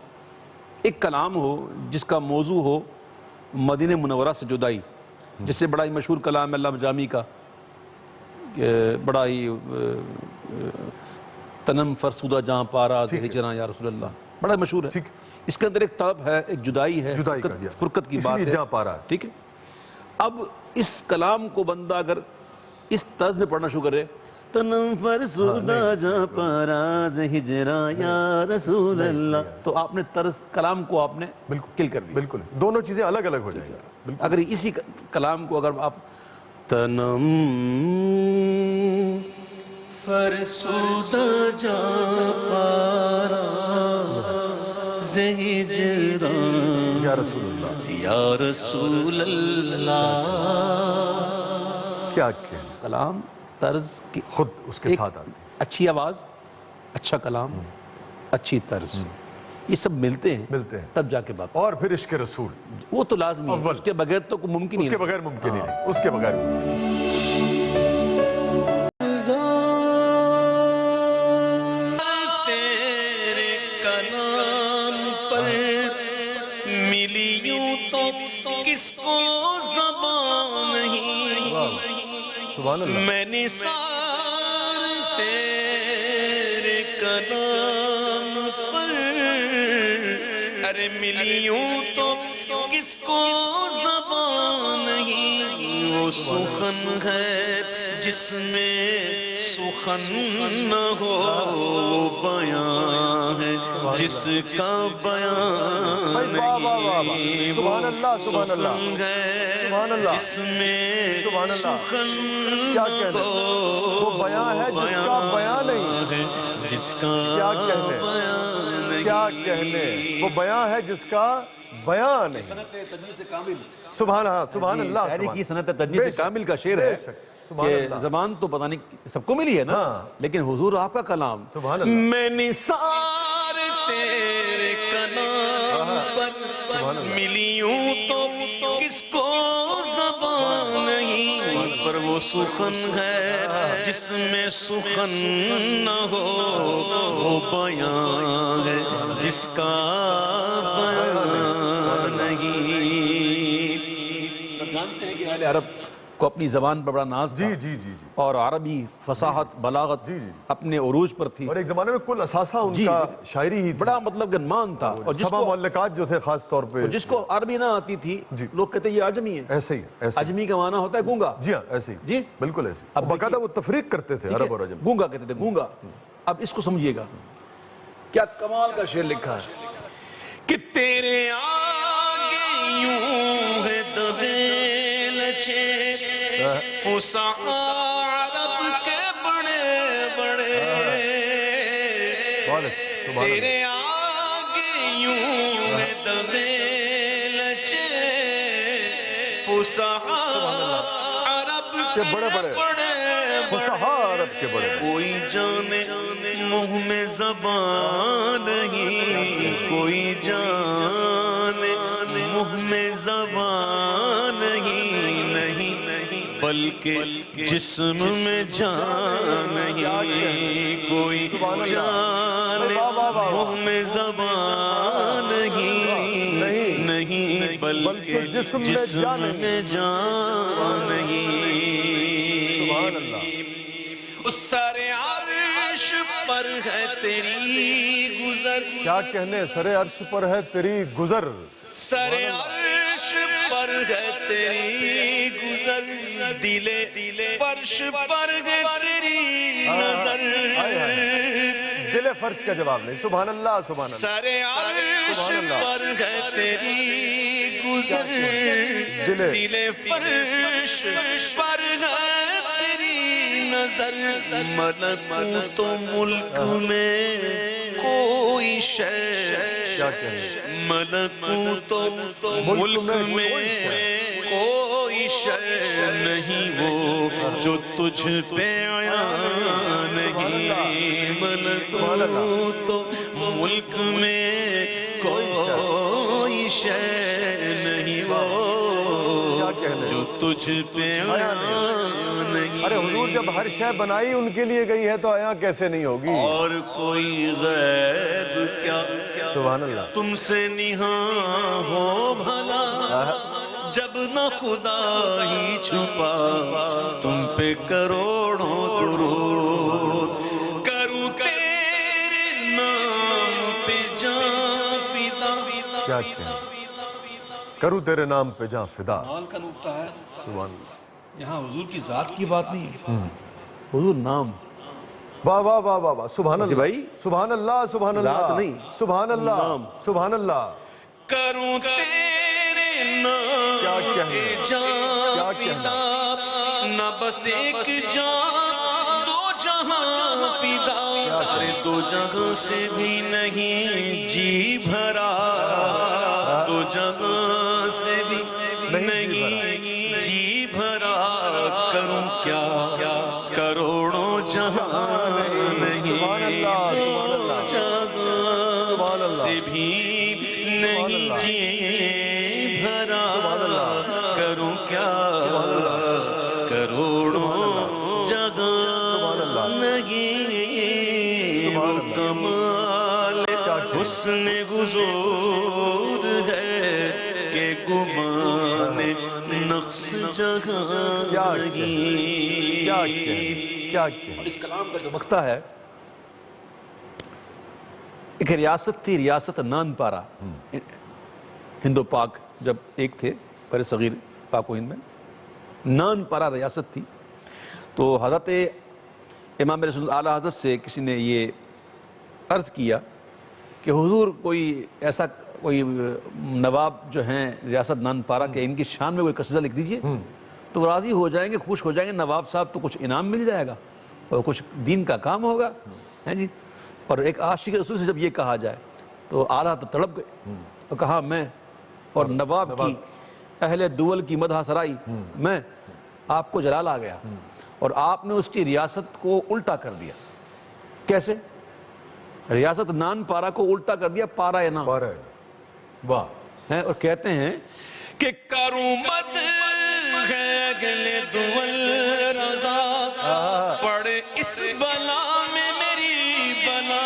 ایک کلام ہو جس کا موضوع ہو مدینہ منورہ سے جدائی، جس سے بڑا ہی مشہور کلام ہے علامہ جامی کا، بڑا ہی تنم فرسودہ جہاں پارا ہجراں یا رسول اللہ، بڑا مشہور ہے۔ اس کے اندر ایک طلب ہے، ایک جدائی ہے، فرقت کی بات ہے، جہاں پارا، ٹھیک ہے۔ اب اس کلام کو بندہ اگر اس طرز میں پڑھنا شروع کرے، تنم فرسودہ جہاں پارا ہجراں یا رسول اللہ، تو آپ نے طرز کلام کو آپ نے کل کر دیا۔ بالکل دونوں چیزیں الگ الگ ہو جائیں گی۔ اگر اسی کلام کو اگر آپ تنم فرسودہ جا پارا ہجراں یا رسول اللہ، یا رسول اللہ، کیا کہنا، کلام طرز کی خود اس کے ساتھ آتی، اچھی آواز، اچھا کلام، اچھی طرز، یہ سب ملتے ہیں تب جا کے بات، اور پھر عشق رسول، وہ تو لازمی ہے، اس کے بغیر تو ممکن ہی اس کے بغیر ممکن ہی نہیں، اس کے بغیر ممکن ہی نہیں۔ تیرے کلام پر ملی یوں تو کس کو زبان نہیں، سبحان اللہ، میں نثار تیرے کلام پر، ارے ملی یوں تو کس کو زبان نہیں، وہ سخن ہے جس میں سخن نہ ہو، وہ بیان ہے جس کا بیان نہیں، وہ سخن ہے جس میں سخن نہ ہو، وہ بیان ہے جس کا بیان نہیں، جس کا بیان نہیں، کیا کہنے، وہ بیان ہے جس کا بیان نہیں۔ صنعت تجوید سے کامل، سبحان اللہ، شاعری کی صنعت تجوید سے کامل کا شعر ہے کہ زبان تو پتہ نہیں سب کو ملی ہے نا، لیکن حضور آپ کا کلام، سبحان اللہ، میں نثار تیرے کلام پر ملی یوں تو کس کو زبان نہیں، پر وہ سخن ہے جس میں سخن نہ ہو، وہ بیان ہے جس کا بیان نہیں۔ جانتے ہیں کہ اہل عرب کو اپنی زبان پر بڑا ناز تھا، اور عربی فصاحت بلاغت اپنے عروج پر تھی، اور ایک زمانے میں کل اثاثہ ان کا شاعری ہی بڑا مطلب گنمان تھا، اور جس سبا کو معلقات جو تھے خاص طور پہ، جس کو عربی نہ آتی تھی لوگ کہتے ہیں یہ عجمی ہے، ایسے ہی، عجمی کا معنی ہوتا ہے گونگا، جی ہاں ایسے ہی، جی بالکل ایسے، اب باقاعدہ وہ تفریق کرتے تھے عرب اور عجم، گونگا کہتے تھے، گونگا۔ اب اس کو سمجھیے گا کیا کمال کا شعر لکھا ہے کہ تیرے آگے یوں ہے دبے لچے فصحا عرب کے بڑے بڑے، تیرے آگے یوں ہے دبے لچے فصحا عرب کے بڑے بڑے، کوئی جانے منہ میں زبان نہیں، کوئی جانے منہ میں زبان نہیں، بلکہ جسم میں جان نہیں، کوئی جان منہ میں زبان نہیں، بلکہ جسم میں جان نہیں۔ اس سارے عرش پر ہے تیری گزر، کیا کہنے، سرے عرش پر ہے تیری گزر، سرے عرش پر ہے تیری گزر، دل فرش پر ہے تیری نظر، دل فرش کا جواب نہیں، سبحان اللہ سبحان اللہ، سرے عرش پر ہے تیری گزر، دل فرش پر ہے تیری نظر، ملکوت و ملک میں کوئی شے، ملکوت و ملک میں کوئی شے نہیں وہ جو تجھ پہ عیاں نہیں، ملکوت و ملک میں کوئی شے نہیں وہ جو تجھ پہ عیاں نہیں۔ ارے حضور جب ہر شے بنائی ان کے لیے گئی ہے تو عیاں کیسے نہیں ہوگی؟ اور کوئی غیب کیا سبحان اللہ، تم سے نہاں ہو بھلا، جب نہ خدا ہی چھپا تم پہ کروڑوں درود، کروں تیرے نام پہ جاں فدا، کیا کہنے، کروں تیرے نام پہ جاں فدا، کمال کا نقطہ ہے، سبحان اللہ، یہاں حضور کی ذات کی بات نہیں ہے، حضور نام، واہ واہ واہ واہ واہ، سبحان اللہ بھائی، سبحان اللہ سبحان اللہ، ذات نہیں، سبحان اللہ سبحان اللہ، کروں تیرے نام پہ جاں فدا، نہ بس ایک جاں دو جہاں فدا، دو جگہ سے بھی نہیں جی بھرا، دو جگہ سے بھی نہیں جی بھرا، کروں کیا کروڑوں جہاں نہیں، جگہ سے بھی نہیں جی بھرا، کروں کیا کروڑوں جگہ نہیں، وہ کمال حسن حضور ہے کہ گمان نقص جگہ نہیں۔ کیا کہنے، اس کلام کا جو مقطع ہے، ایک ریاست تھی، ریاست نان پارا، ہند و پاک جب ایک تھے بر صغیر پاک و ہند میں، نان پارا ریاست تھی، تو حضرت امام رسول اعلیٰ حضرت سے کسی نے یہ عرض کیا کہ حضور کوئی ایسا کوئی نواب جو ہیں ریاست نان پارا کے، ان کی شان میں کوئی قصیدہ لکھ دیجئے تو راضی ہو جائیں گے، خوش ہو جائیں گے، نواب صاحب تو کچھ انعام مل جائے گا اور کچھ دین کا کام ہوگا، ہیں جی۔ اور ایک عاشق رسول سے جب یہ کہا جائے تو اعلیٰ تو تڑپ گئے اور کہا میں اور نواب کی اہل دول کی مدح سرائی، میں، آپ کو جلال آ گیا اور آپ نے اس کی ریاست کو الٹا کر دیا۔ کیسے؟ ریاست نان پارا کو الٹا کر دیا پارا نام، واہ، اور کہتے ہیں کہ کروں مت ہے اگلے دول رضا، پڑے اس بلا میں میری بلا،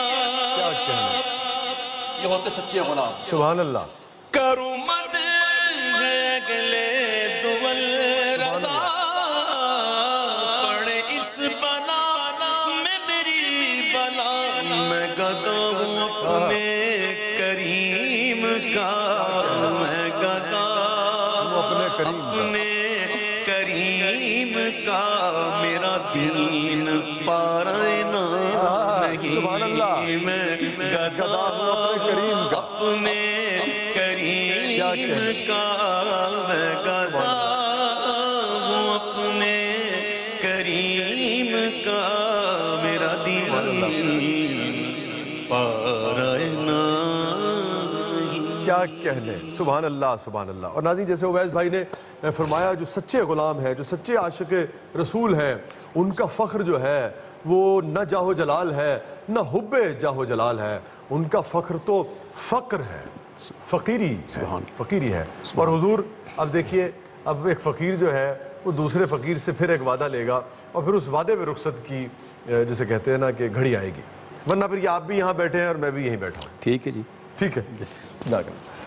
یہ ہوتے سچے غلام، سبحان اللہ، کروں مت ہے اگلے دول رضا، پڑے اس بلا میں میری بلا، میں گدا ہوں اپنے کریم کا، میں گدا اپنے کریم کا، میرا دین پارنا نہیں، میں گدا اپنے کریم کا، میں گدا ہوں اپنے کریم کا، میرا دین پارنا۔ کیا کہنے، سبحان اللہ سبحان اللہ۔ اور ناظرین، جیسے اویس بھائی نے فرمایا، جو سچے غلام ہیں، جو سچے عاشق رسول ہیں، ان کا فخر جو ہے وہ نہ جاہ و جلال ہے، نہ حب جاہ و جلال ہے، ان کا فخر تو فقر ہے، فقیری ہے، فقیری ہے۔ اور حضور اب دیکھیے، اب ایک فقیر جو ہے وہ دوسرے فقیر سے پھر ایک وعدہ لے گا اور پھر اس وعدے میں رخصت کی جسے کہتے ہیں نا کہ گھڑی آئے گی، ورنہ پھر یہ آپ بھی یہاں بیٹھے ہیں اور میں بھی یہیں بیٹھا ہوں. ٹھیک ہے جی، ٹھیک ہے.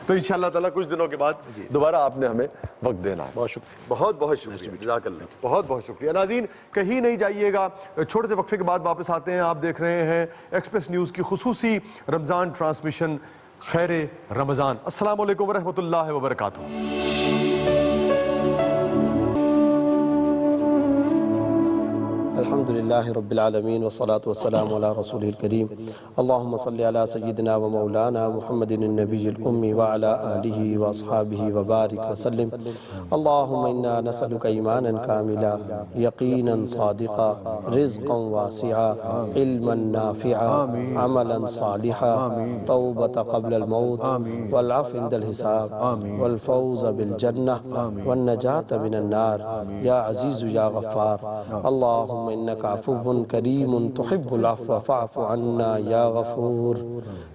تو انشاءاللہ تعالیٰ کچھ دنوں کے بعد دوبارہ آپ نے ہمیں وقت دینا ہے. بہت شکریہ. بہت بہت شکریہ. جزاک اللہ. بہت بہت شکریہ. ناظرین کہیں نہیں جائیے گا، چھوٹے سے وقفے کے بعد واپس آتے ہیں. آپ دیکھ رہے ہیں ایکسپریس نیوز کی خصوصی رمضان ٹرانسمیشن خیر رمضان. السلام علیکم ورحمۃ اللہ وبرکاتہ. الحمد لله رب العالمين والصلاة والسلام على رسوله الكريم. اللهم صل على سيدنا ومولانا محمد النبي الأمي وعلى آله وأصحابه وبارك وسلم. اللهم إنا نسألك إيمانا كاملا، يقينا صادقا، رزقا واسعا، علما نافعا، عملا صالحا، توبة قبل الموت، والعفو عند الحساب، والفوز بالجنة، والنجاة من النار يا عزيز يا غفار. اللهم إنك عفو كريم تحب العفو فاعف عنا يا غفور،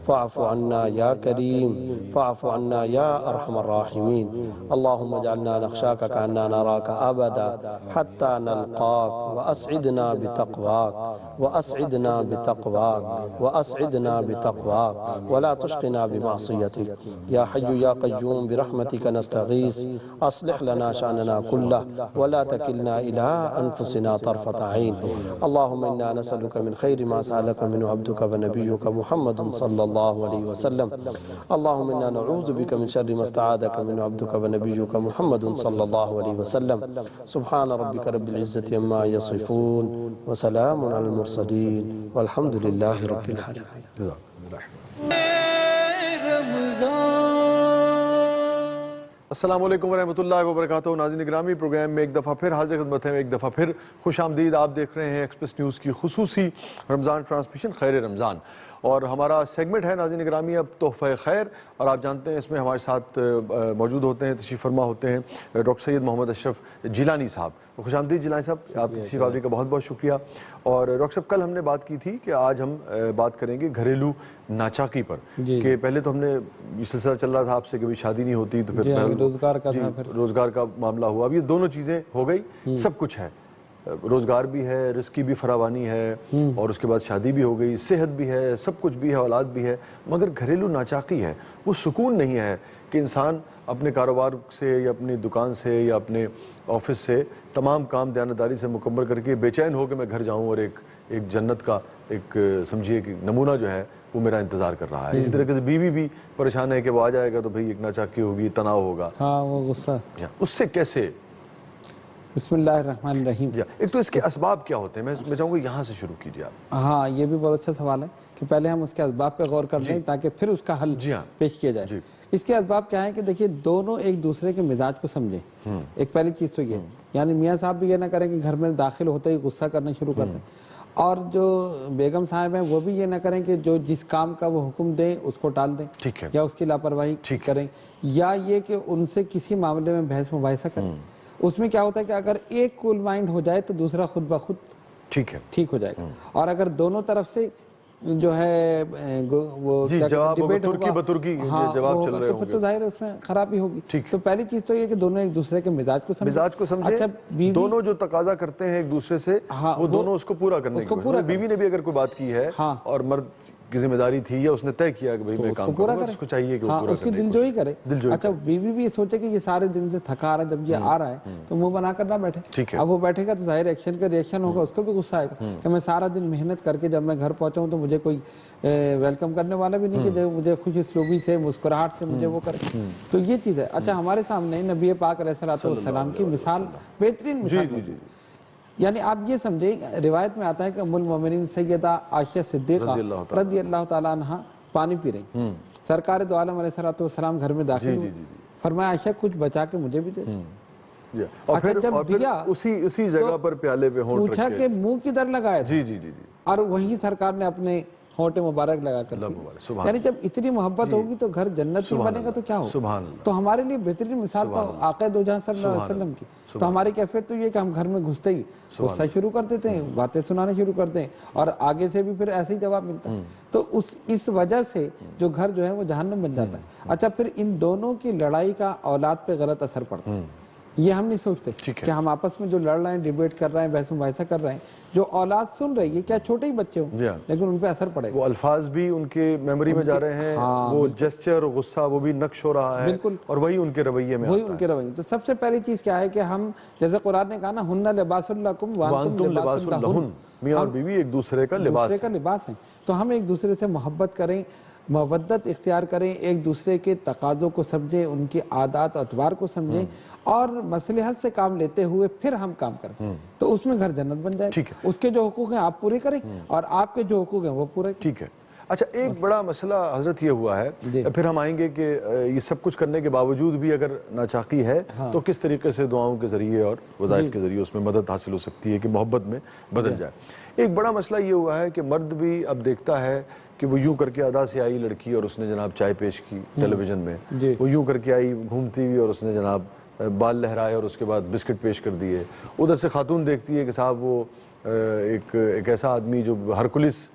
فاعف عنا يا كريم، فاعف عنا يا أرحم الراحمين. اللهم اجعلنا نخشاك كأننا نراك أبدا حتى نلقاك، وأسعدنا بتقواك، وأسعدنا بتقواك، وأسعدنا بتقواك، ولا تشقنا بمعصيتك. يا حي يا قيوم برحمتك نستغيث، أصلح لنا شأننا كله ولا تكلنا إلى أنفسنا طرفة عين. اللهم إنا نسألك من خير ما سألك منه عبدك ونبيك محمد صلى الله عليه وسلم. اللهم إنا نعوذ بك من شر ما استعاذك منه عبدك ونبيك محمد صلى الله عليه وسلم. سبحان ربك رب العزة عما يصفون، وسلام على المرسلين، والحمد لله رب العالمين. السلام علیکم ورحمۃ اللہ وبرکاتہ. ناظرین گرامی، پروگرام میں ایک دفعہ پھر حاضر خدمت ہیں. ایک دفعہ پھر خوش آمدید. آپ دیکھ رہے ہیں ایکسپریس نیوز کی خصوصی رمضان ٹرانسمیشن خیر رمضان، اور ہمارا سیگمنٹ ہے ناظرین گرامی اب تحفہ خیر. اور آپ جانتے ہیں اس میں ہمارے ساتھ موجود ہوتے ہیں، تشریف فرما ہوتے ہیں ڈاکٹر سید محمد اشرف جیلانی صاحب. خوش آمدید جیلانی صاحب، آپ کی تشریف آوری کا بہت بہت شکریہ. اور ڈاکٹر صاحب کل ہم نے بات کی تھی کہ آج ہم بات کریں گے گھریلو ناچاکی پر، کہ پہلے تو ہم نے یہ سلسلہ چل رہا تھا آپ سے کہ شادی نہیں ہوتی تو پھر روزگار کا معاملہ ہوا. اب یہ دونوں چیزیں ہو گئی، سب کچھ ہے، روزگار بھی ہے، رزق کی بھی فراوانی ہے، اور اس کے بعد شادی بھی ہو گئی، صحت بھی ہے، سب کچھ بھی ہے، اولاد بھی ہے. مگر گھریلو ناچاکی ہے، وہ سکون نہیں ہے کہ انسان اپنے کاروبار سے یا اپنی دکان سے یا اپنے آفس سے تمام کام دیانتداری سے مکمل کر کے بے چین ہو کہ میں گھر جاؤں اور ایک جنت کا ایک سمجھیے کہ نمونہ جو ہے وہ میرا انتظار کر رہا ہے. اسی طریقے سے بیوی بھی پریشان ہے کہ وہ آ جائے گا تو بھئی ایک ناچاکی ہوگی، تناؤ ہوگا. ہاں وہ غصہ. اس سے کیسے؟ بسم اللہ الرحمن الرحیم. ایک تو اس کے اسباب کیا ہوتے ہیں، میں چاہوں گا یہاں سے شروع کیجیے آپ. ہاں یہ بھی بہت اچھا سوال ہے کہ پہلے ہم اس کے اسباب پہ غور کر لیں تاکہ پھر اس کا حل پیش کیا جائے. اس کے اسباب کیا ہے کہ دیکھیے دونوں ایک دوسرے کے مزاج کو سمجھیں. ایک پہلی چیز تو یہ، یعنی میاں صاحب بھی یہ نہ کریں کہ گھر میں داخل ہوتے ہی غصہ کرنا شروع کر دیں، اور جو بیگم صاحب ہیں وہ بھی یہ نہ کریں کہ جو جس کام کا وہ حکم دیں اس کو ٹال دیں یا اس کی لاپرواہی کریں، یا یہ کہ ان سے کسی معاملے میں بحث مباحثہ کریں. اس میں کیا ہوتا ہے کہ اگر ایک کول مائنڈ ہو جائے تو دوسرا خود بخود ٹھیک ہو جائے گا. اور اگر دونوں طرف سے جو ہے وہ ڈیبیٹ ہوگا تو پھر تو ظاہر ہے اس میں خرابی ہوگی. تو پہلی چیز تو یہ کہ دونوں ایک دوسرے کے مزاج کو سمجھیں. اچھا دونوں جو تقاضا کرتے ہیں ایک دوسرے سے وہ دونوں اس کو پورا کرنے کی کوشش. بیوی نے بھی اگر کوئی بات کی ہے اور مرد کی ذمہ داری تھی یا اس نے طے کیا کہ بھئی میں کام کروں گا، اس کو چاہیے کہ وہ پورا اس کی دلجوئی کرے. اچھا بیوی بھی یہ سوچے کہ یہ سارے دن سے تھکا آ رہا ہے، جب یہ آ رہا ہے تو منہ بنا کر نہ بیٹھے. اب وہ بیٹھے گا تو ظاہر ایکشن کا ریئیکشن ہوگا، اس کو بھی غصہ آئے گا کہ میں سارا دن محنت کر کے جب میں گھر پہنچا ہوں تو مجھے کوئی ویلکم کرنے والا بھی نہیں کہ جو مجھے خوش اسلوبی سے مسکراہٹ سے مجھے وہ کرے. تو یہ چیز ہے. اچھا ہمارے سامنے نبی پاک علیہ السلام کی مثال بہترین مثال، یعنی آپ یہ سمجھیں روایت میں آتا ہے کہ ام المومنین سیدہ عائشہ صدیقہ رضی اللہ تعالیٰ عنہ پانی پی رہی، سرکار دو عالم علیہ السلام گھر میں داخل ہوئے، فرمایا عائشہ کچھ بچا کے مجھے بھی دے. اور پھر اسی جگہ پر پیالے پہ ہونٹ رکھ کے پوچھا کہ منہ کدھر لگایا تھا، اور وہیں سرکار نے اپنے ہونٹ مبارک لگا کر. یعنی جب اتنی محبت ہوگی تو گھر جنت میں بنے گا تو کیا ہوگا. تو ہمارے لیے بہترین مثال تو آقا دو جہاں صلی اللہ علیہ وسلم کی. تو ہماری کیفیت تو یہ کہ ہم گھر میں گھستے ہی غصہ شروع کر دیتے ہیں، باتیں سنانا شروع کرتے ہیں، اور آگے سے بھی پھر ایسے ہی جواب ملتا ہے. تو اس وجہ سے جو گھر جو ہے وہ جہنم بن جاتا ہے. اچھا پھر ان دونوں کی لڑائی کا اولاد پہ غلط اثر پڑتا ہے. یہ ہم نہیں سوچتے کہ ہم آپس میں جو لڑ رہے ہیں، ڈیبیٹ کر رہے ہیں، بحث مباحثہ کر رہے ہیں، جو اولاد سن رہی ہے، کیا چھوٹے ہی بچے ہوں لیکن ان پہ اثر پڑے گا. وہ الفاظ بھی ان کے میموری میں جا رہے ہیں، وہ جسچر غصہ وہ بھی نقش ہو رہا ہے، اور وہی ان کے رویے میں وہی ان کے رویے. تو سب سے پہلی چیز کیا ہے کہ ہم جیسے قرآن نے کہا نا، ہن لباس لکم وانتم لباس لہن، میاں اور بیوی ایک دوسرے کا لباس ہیں. تو ہم ایک دوسرے سے محبت کریں، مودت اختیار کریں، ایک دوسرے کے تقاضوں کو سمجھیں، ان کی عادات و اطوار کو سمجھیں، اور مصلحت سے کام لیتے ہوئے پھر ہم کام کریں. تو اس میں گھر جنت بن جائے. اس کے جو حقوق ہیں آپ پورے کریں اور آپ کے جو حقوق ہیں وہ پورے کریں. ٹھیک ہے. اچھا، ایک بڑا مسئلہ حضرت یہ ہوا ہے، پھر ہم آئیں گے کہ یہ سب کچھ کرنے کے باوجود بھی اگر ناچاقی ہے تو کس طریقے سے دعاؤں کے ذریعے اور وظائف کے ذریعے اس میں مدد حاصل ہو سکتی ہے کہ محبت میں بدل جائے. ایک بڑا مسئلہ یہ ہوا ہے کہ مرد بھی اب دیکھتا ہے کہ وہ یوں کر کے ادا سے آئی لڑکی اور اس نے جناب چائے پیش کی ٹیلی ویژن میں، وہ یوں کر کے آئی گھومتی ہوئی اور اس نے جناب بال لہرائے اور اس کے بعد بسکٹ پیش کر دیے. ادھر سے خاتون دیکھتی ہے کہ صاحب وہ ایک ایسا آدمی جو ہرکلس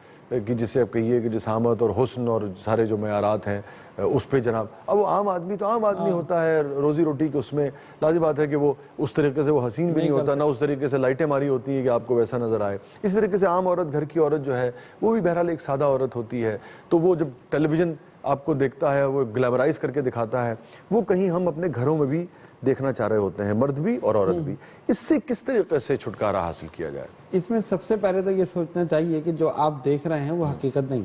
کی جسے آپ کہیے کہ جسامت اور حسن اور سارے جو معیارات ہیں اس پہ جناب، اب وہ عام آدمی تو عام آدمی ہوتا ہے، روزی روٹی کے اس میں لازم بات ہے کہ وہ اس طریقے سے وہ حسین بھی نہیں ہوتا، نہ اس طریقے سے لائٹیں ماری ہوتی ہیں کہ آپ کو ویسا نظر آئے. اس طریقے سے عام عورت، گھر کی عورت جو ہے وہ بھی بہرحال ایک سادہ عورت ہوتی ہے. تو وہ جب ٹیلی ویژن آپ کو دیکھتا ہے، وہ گلیمرائز کر کے دکھاتا ہے، وہ کہیں ہم اپنے گھروں میں بھی دیکھنا چاہ رہے ہوتے ہیں، مرد بھی اور عورت بھی. اس سے کس طریقے سے چھٹکارا حاصل کیا جائے؟ اس میں سب سے پہلے تو یہ سوچنا چاہیے کہ جو آپ دیکھ رہے ہیں وہ حقیقت نہیں.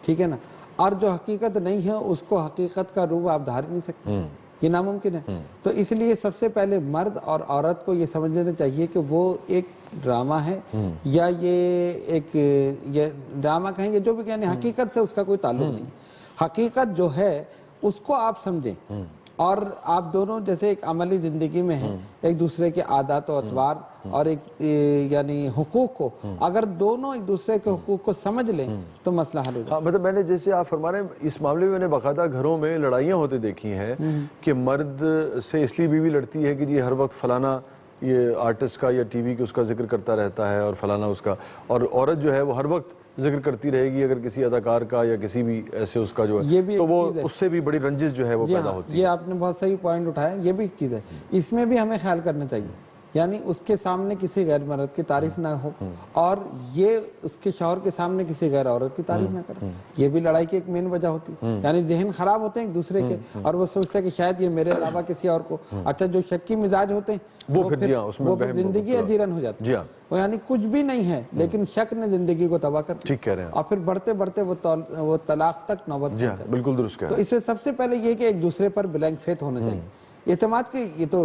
ٹھیک ہے نا. اور جو حقیقت نہیں ہے اس کو حقیقت کا روپ آپ دھار نہیں سکتے، یہ ناممکن ہے. تو اس لیے سب سے پہلے مرد اور عورت کو یہ سمجھ لینا چاہیے کہ وہ ایک ڈرامہ ہے، یا یہ ایک ڈرامہ کہیں، یہ جو بھی کہیں، حقیقت سے اس کا کوئی تعلق نہیں. حقیقت جو ہے اس کو آپ سمجھیں، اور آپ دونوں جیسے ایک عملی زندگی میں ہیں، ایک دوسرے کے عادات و اطوار اور ایک یعنی حقوق کو اگر دونوں ایک دوسرے کے حقوق کو سمجھ لیں تو مسئلہ حل ہو جائے. مطلب میں نے جیسے آپ فرما رہے ہیں، اس معاملے میں میں نے باقاعدہ گھروں میں لڑائیاں ہوتے دیکھی ہیں کہ مرد سے اس لیے بیوی لڑتی ہے کہ جی ہر وقت فلانا یہ آرٹسٹ کا یا ٹی وی کے اس کا ذکر کرتا رہتا ہے اور فلانا اس کا، اور عورت جو ہے وہ ہر وقت ذکر کرتی رہے گی اگر کسی اداکار کا یا کسی بھی ایسے اس کا جو ہے، تو وہ اس سے بھی بڑی رنجش جو ہے وہ پیدا ہوتی ہے. یہ آپ نے بہت صحیح پوائنٹ اٹھایا. یہ بھی ایک چیز ہے، اس میں بھی ہمیں خیال کرنا چاہیے، یعنی اس کے سامنے کسی غیر مرد کی تعریف نہ ہو اور یہ اس کے شوہر کے سامنے کسی غیر عورت کی تعریف نہ کرے. یہ بھی لڑائی کی ایک مین وجہ ہوتی ہے. یعنی ذہن خراب ہوتے ہیں ایک دوسرے کے، اور وہ سوچتا ہے کہ شاید یہ میرے علاوہ کسی اور کو. اچھا، جو شکی مزاج ہوتے ہیں وہ پھر زندگی اجیرن ہو جاتی ہے. وہ یعنی کچھ بھی نہیں ہے لیکن شک نے زندگی کو تباہ کر دیا، اور پھر بڑھتے بڑھتے وہ طلاق تک نوبت پہنچ جاتی ہے. بالکل درست کہا. تو اس میں سب سے پہلے یہ کہ ایک دوسرے پر بلینک فیتھ ہونا چاہیے، اعتماد کی. یہ تو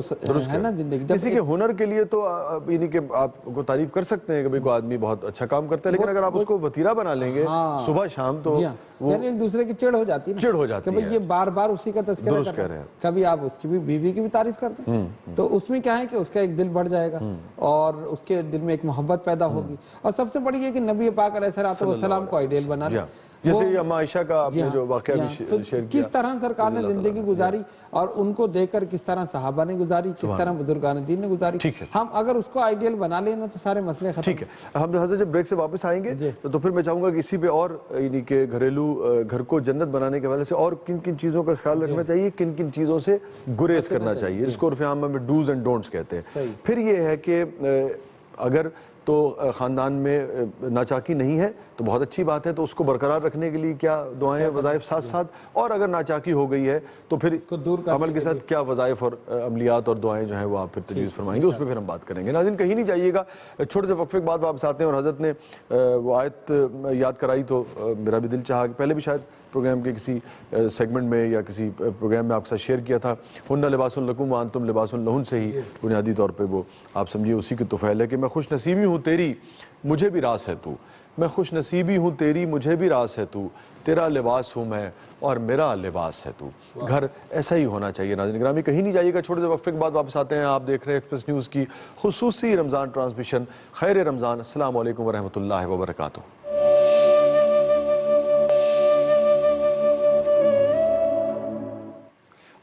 ہے نا زندگی. کسی کے ہنر کے لیے تو یعنی کہ آپ کو تعریف کر سکتے ہیں کہ بھئی کوئی آدمی بہت اچھا کام کرتا ہے، لیکن اگر آپ اس کو وتیرہ بنا لیں گے صبح شام تو یعنی ایک دوسرے کی چڑ ہو جاتی ہے، چڑ ہو جاتی ہے کہ یہ بار بار اسی کا تذکرہ کر رہے ہیں. کبھی آپ اس کی بھی بیوی کی بھی تعریف کرتے ہیں تو اس میں کیا ہے کہ اس کا ایک دل بڑھ جائے گا اور اس کے دل میں ایک محبت پیدا ہوگی. اور سب سے بڑی یہ کہ نبی پاک علیہ السلام کو آئیڈیل بنا لیں. جیسے یہ اما عائشہ کا آپ نے جو واقعہ بھی شیئر کیا، کس طرح سرکار نے زندگی گزاری اور ان کو دیکھ کر کس طرح صحابہ نے گزاری، کس طرح بزرگان دین نے گزاری. ہم اگر اس کو آئیڈیل بنا لیں نا تو سارے مسئلے ختم. ٹھیک ہے. ہم حضرت جب بریک سے واپس آئیں گے تو پھر میں چاہوں گا کہ اسی پہ اور یعنی کہ گھر کو جنت بنانے کے حوالے سے اور کن کن چیزوں کا خیال رکھنا چاہیے، کن کن چیزوں سے گریز کرنا چاہیے، جس کو عرف عام میں ڈوز اینڈ ڈونٹس کہتے ہیں. پھر یہ ہے کہ اگر تو خاندان میں ناچاکی نہیں ہے تو بہت اچھی بات ہے، تو اس کو برقرار رکھنے کے لیے کیا دعائیں وظائف ساتھ ساتھ، اور اگر ناچاکی ہو گئی ہے تو پھر عمل کے ساتھ کیا وظائف اور عملیات اور دعائیں جو ہیں وہ آپ پھر تجویز فرمائیں گے، اس پہ پھر ہم بات کریں گے. ناظرین کہیں نہیں جائیے گا، چھوٹے سے وقفے کے بعد واپس آتے ہیں. اور حضرت نے وہ آیت یاد کرائی تو میرا بھی دل چاہا کہ پہلے بھی شاید پروگرام کے کسی سیگمنٹ میں یا کسی پروگرام میں آپ کے ساتھ شیئر کیا تھا، ہن لباس لکم وانتم لباس لہن سے ہی بنیادی طور پہ وہ آپ سمجھیے اسی کی طفیل ہے کہ میں خوش نصیبی ہوں تیری مجھے بھی راس ہے تو، میں خوش نصیبی ہوں تیری مجھے بھی راس ہے تو، تیرا لباس ہوں میں اور میرا لباس ہے تو. گھر ایسا ہی ہونا چاہیے. ناظرین گرامی کہیں نہیں جائیے گا، چھوٹے سے وقفے کے بعد واپس آتے ہیں. آپ دیکھ رہے ہیں ایکسپریس نیوز کی خصوصی رمضان ٹرانسمیشن. خیر رمضان. السلام علیکم ورحمۃ اللہ وبرکاتہ.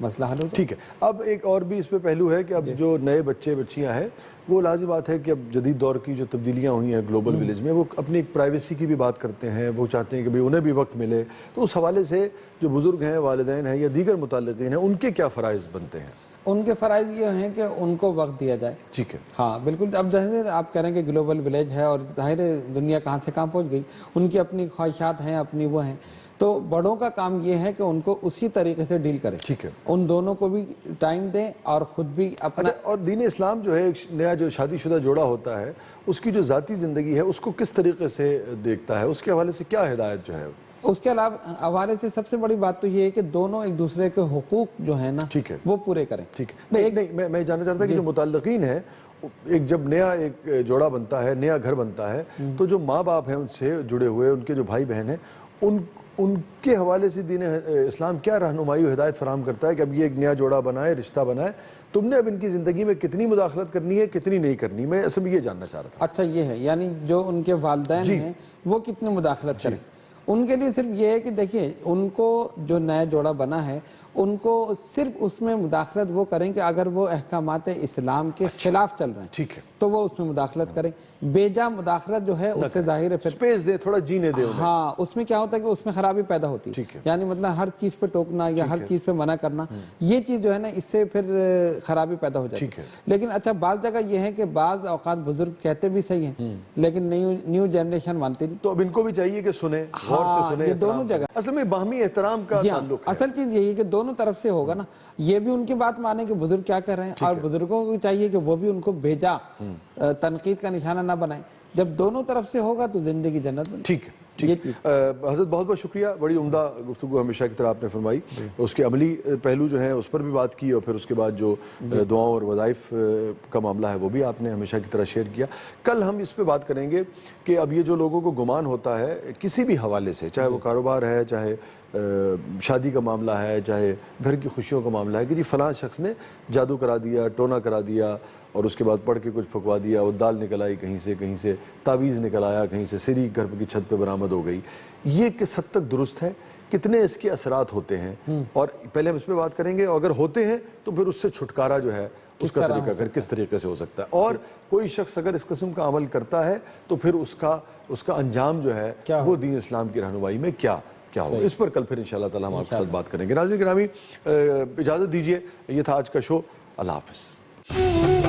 مسئلہ حل ہو جائے۔ ٹھیک ہے، اب ایک اور بھی اس پہ پہلو ہے کہ اب جو نئے بچے بچیاں ہیں وہ لازم بات ہے کہ اب جدید دور کی جو تبدیلیاں ہوئی ہیں گلوبل ولیج میں، وہ اپنی ایک پرائیویسی کی بھی بات کرتے ہیں، وہ چاہتے ہیں کہ بھئی انہیں بھی وقت ملے، تو اس حوالے سے جو بزرگ ہیں، والدین ہیں یا دیگر متعلقین ہیں، ان کے کیا فرائض بنتے ہیں؟ ان کے فرائض یہ ہیں کہ ان کو وقت دیا جائے۔ ٹھیک ہے، ہاں بالکل، اب جیسے آپ کہہ رہے ہیں کہ گلوبل ولیج ہے اور ظاہر دنیا کہاں سے کہاں پہنچ گئی، ان کی اپنی خواہشات ہیں، اپنی وہ ہیں، تو بڑوں کا کام یہ ہے کہ ان کو اسی طریقے سے ڈیل کریں۔ ٹھیک ہے، ان دونوں کو بھی ٹائم دیں اور خود بھی اپنا۔ اچھا، اور دین اسلام جو ہے ایک نیا جو شادی شدہ جوڑا ہوتا ہے اس کی جو ذاتی زندگی ہے اس کو کس طریقے سے دیکھتا ہے، اس کے حوالے سے کیا ہدایت جو ہے؟ اس کے علاوہ حوالے سے سب سے بڑی بات تو یہ ہے کہ دونوں ایک دوسرے کے حقوق جو ہیں نا ٹھیک ہے، وہ پورے کریں۔ ٹھیک ہے، نہیں میں جاننا چاہتا کہ جو متعلقین ہیں، ایک جب نیا ایک جوڑا بنتا ہے، نیا گھر بنتا ہے، تو جو ماں باپ ہیں ان سے جڑے ہوئے، ان کے جو بھائی بہن ہیں، ان کے حوالے سے دین اسلام کیا رہنمائی و ہدایت فراہم کرتا ہے کہ اب یہ ایک نیا جوڑا بنائے، رشتہ بنائے، تم نے اب ان کی زندگی میں کتنی مداخلت کرنی ہے، کتنی نہیں کرنی؟ میں اصل میں یہ جاننا چاہ رہا تھا۔ اچھا، یہ ہے یعنی جو ان کے والدین ہیں وہ کتنی مداخلت کریں۔ ان کے لیے صرف یہ ہے کہ دیکھیے، ان کو جو نیا جوڑا بنا ہے ان کو صرف اس میں مداخلت وہ کریں کہ اگر وہ احکامات اسلام کے خلاف چل رہے ہیں ٹھیک ہے، تو وہ اس میں مداخلت کریں۔ بے جا مداخلت جو ہے اس سے ظاہر ہے پھر سپیس دے، تھوڑا جینے دے انہیں۔ ہاں، اس میں کیا ہوتا ہے کہ اس میں خرابی پیدا ہوتی ہے، ٹھیک ہے، یعنی مطلب ہر چیز پہ ٹوکنا یا ہر چیز پہ منع کرنا، یہ چیز جو ہے نا اس سے پھر خرابی پیدا ہو جاتی ہے۔ لیکن اچھا، بعض جگہ یہ ہے کہ بعض اوقات بزرگ کہتے بھی صحیح ہیں لیکن نیو جنریشن مانتی نہیں، تو اب ان کو بھی چاہیے کہ سنیں، غور سے سنیں، یہ دونوں جگہ اصل میں باہمی احترام کا تعلق ہے۔ اصل چیز یہی ہے کہ دونوں طرف سے ہوگا نا، یہ بھی ان کی بات مانے کہ بزرگ کیا کہہ رہے ہیں، اور بزرگوں کو چاہیے کہ وہ بھی ان کو بھیجا تنقید کا نشانہ نہ بنائیں۔ جب دونوں طرف سے ہوگا تو زندگی جنت بنے۔ ٹھیک ہے، ٹھیک ہے حضرت، بہت بہت شکریہ، بڑی عمدہ گفتگو ہمیشہ کی طرح آپ نے فرمائی، اس کے عملی پہلو جو ہیں اس پر بھی بات کی، اور پھر اس کے بعد جو دعاؤں اور وظائف کا معاملہ ہے وہ بھی آپ نے ہمیشہ کی طرح شیئر کیا۔ کل ہم اس پہ بات کریں گے کہ اب یہ جو لوگوں کو گمان ہوتا ہے کسی بھی حوالے سے، چاہے وہ کاروبار ہے، چاہے شادی کا معاملہ ہے، چاہے گھر کی خوشیوں کا معاملہ ہے، کہ جی فلاں شخص نے جادو کرا دیا، ٹونا کرا دیا، اور اس کے بعد پڑھ کے کچھ پھکوا دیا، وہ دال نکل آئی کہیں سے تعویذ نکل آیا کہیں سے، سری گھر کی چھت پہ برآمد ہو گئی، یہ کس حد تک درست ہے، کتنے اس کے اثرات ہوتے ہیں، اور پہلے ہم اس پہ بات کریں گے، اور اگر ہوتے ہیں تو پھر اس سے چھٹکارا جو ہے اس کا طریقہ کار کس طریقے سے ہو سکتا ہے، اور کوئی شخص اگر اس قسم کا عمل کرتا ہے تو پھر اس کا انجام جو ہے وہ دین اسلام کی رہنمائی میں کیا ہو، اس پر کل پھر انشاءاللہ تعالی ہم آپ کے ساتھ بات کریں گے۔ ناظرین گرامی، اجازت دیجیے، یہ تھا آج کا شو، اللہ حافظ۔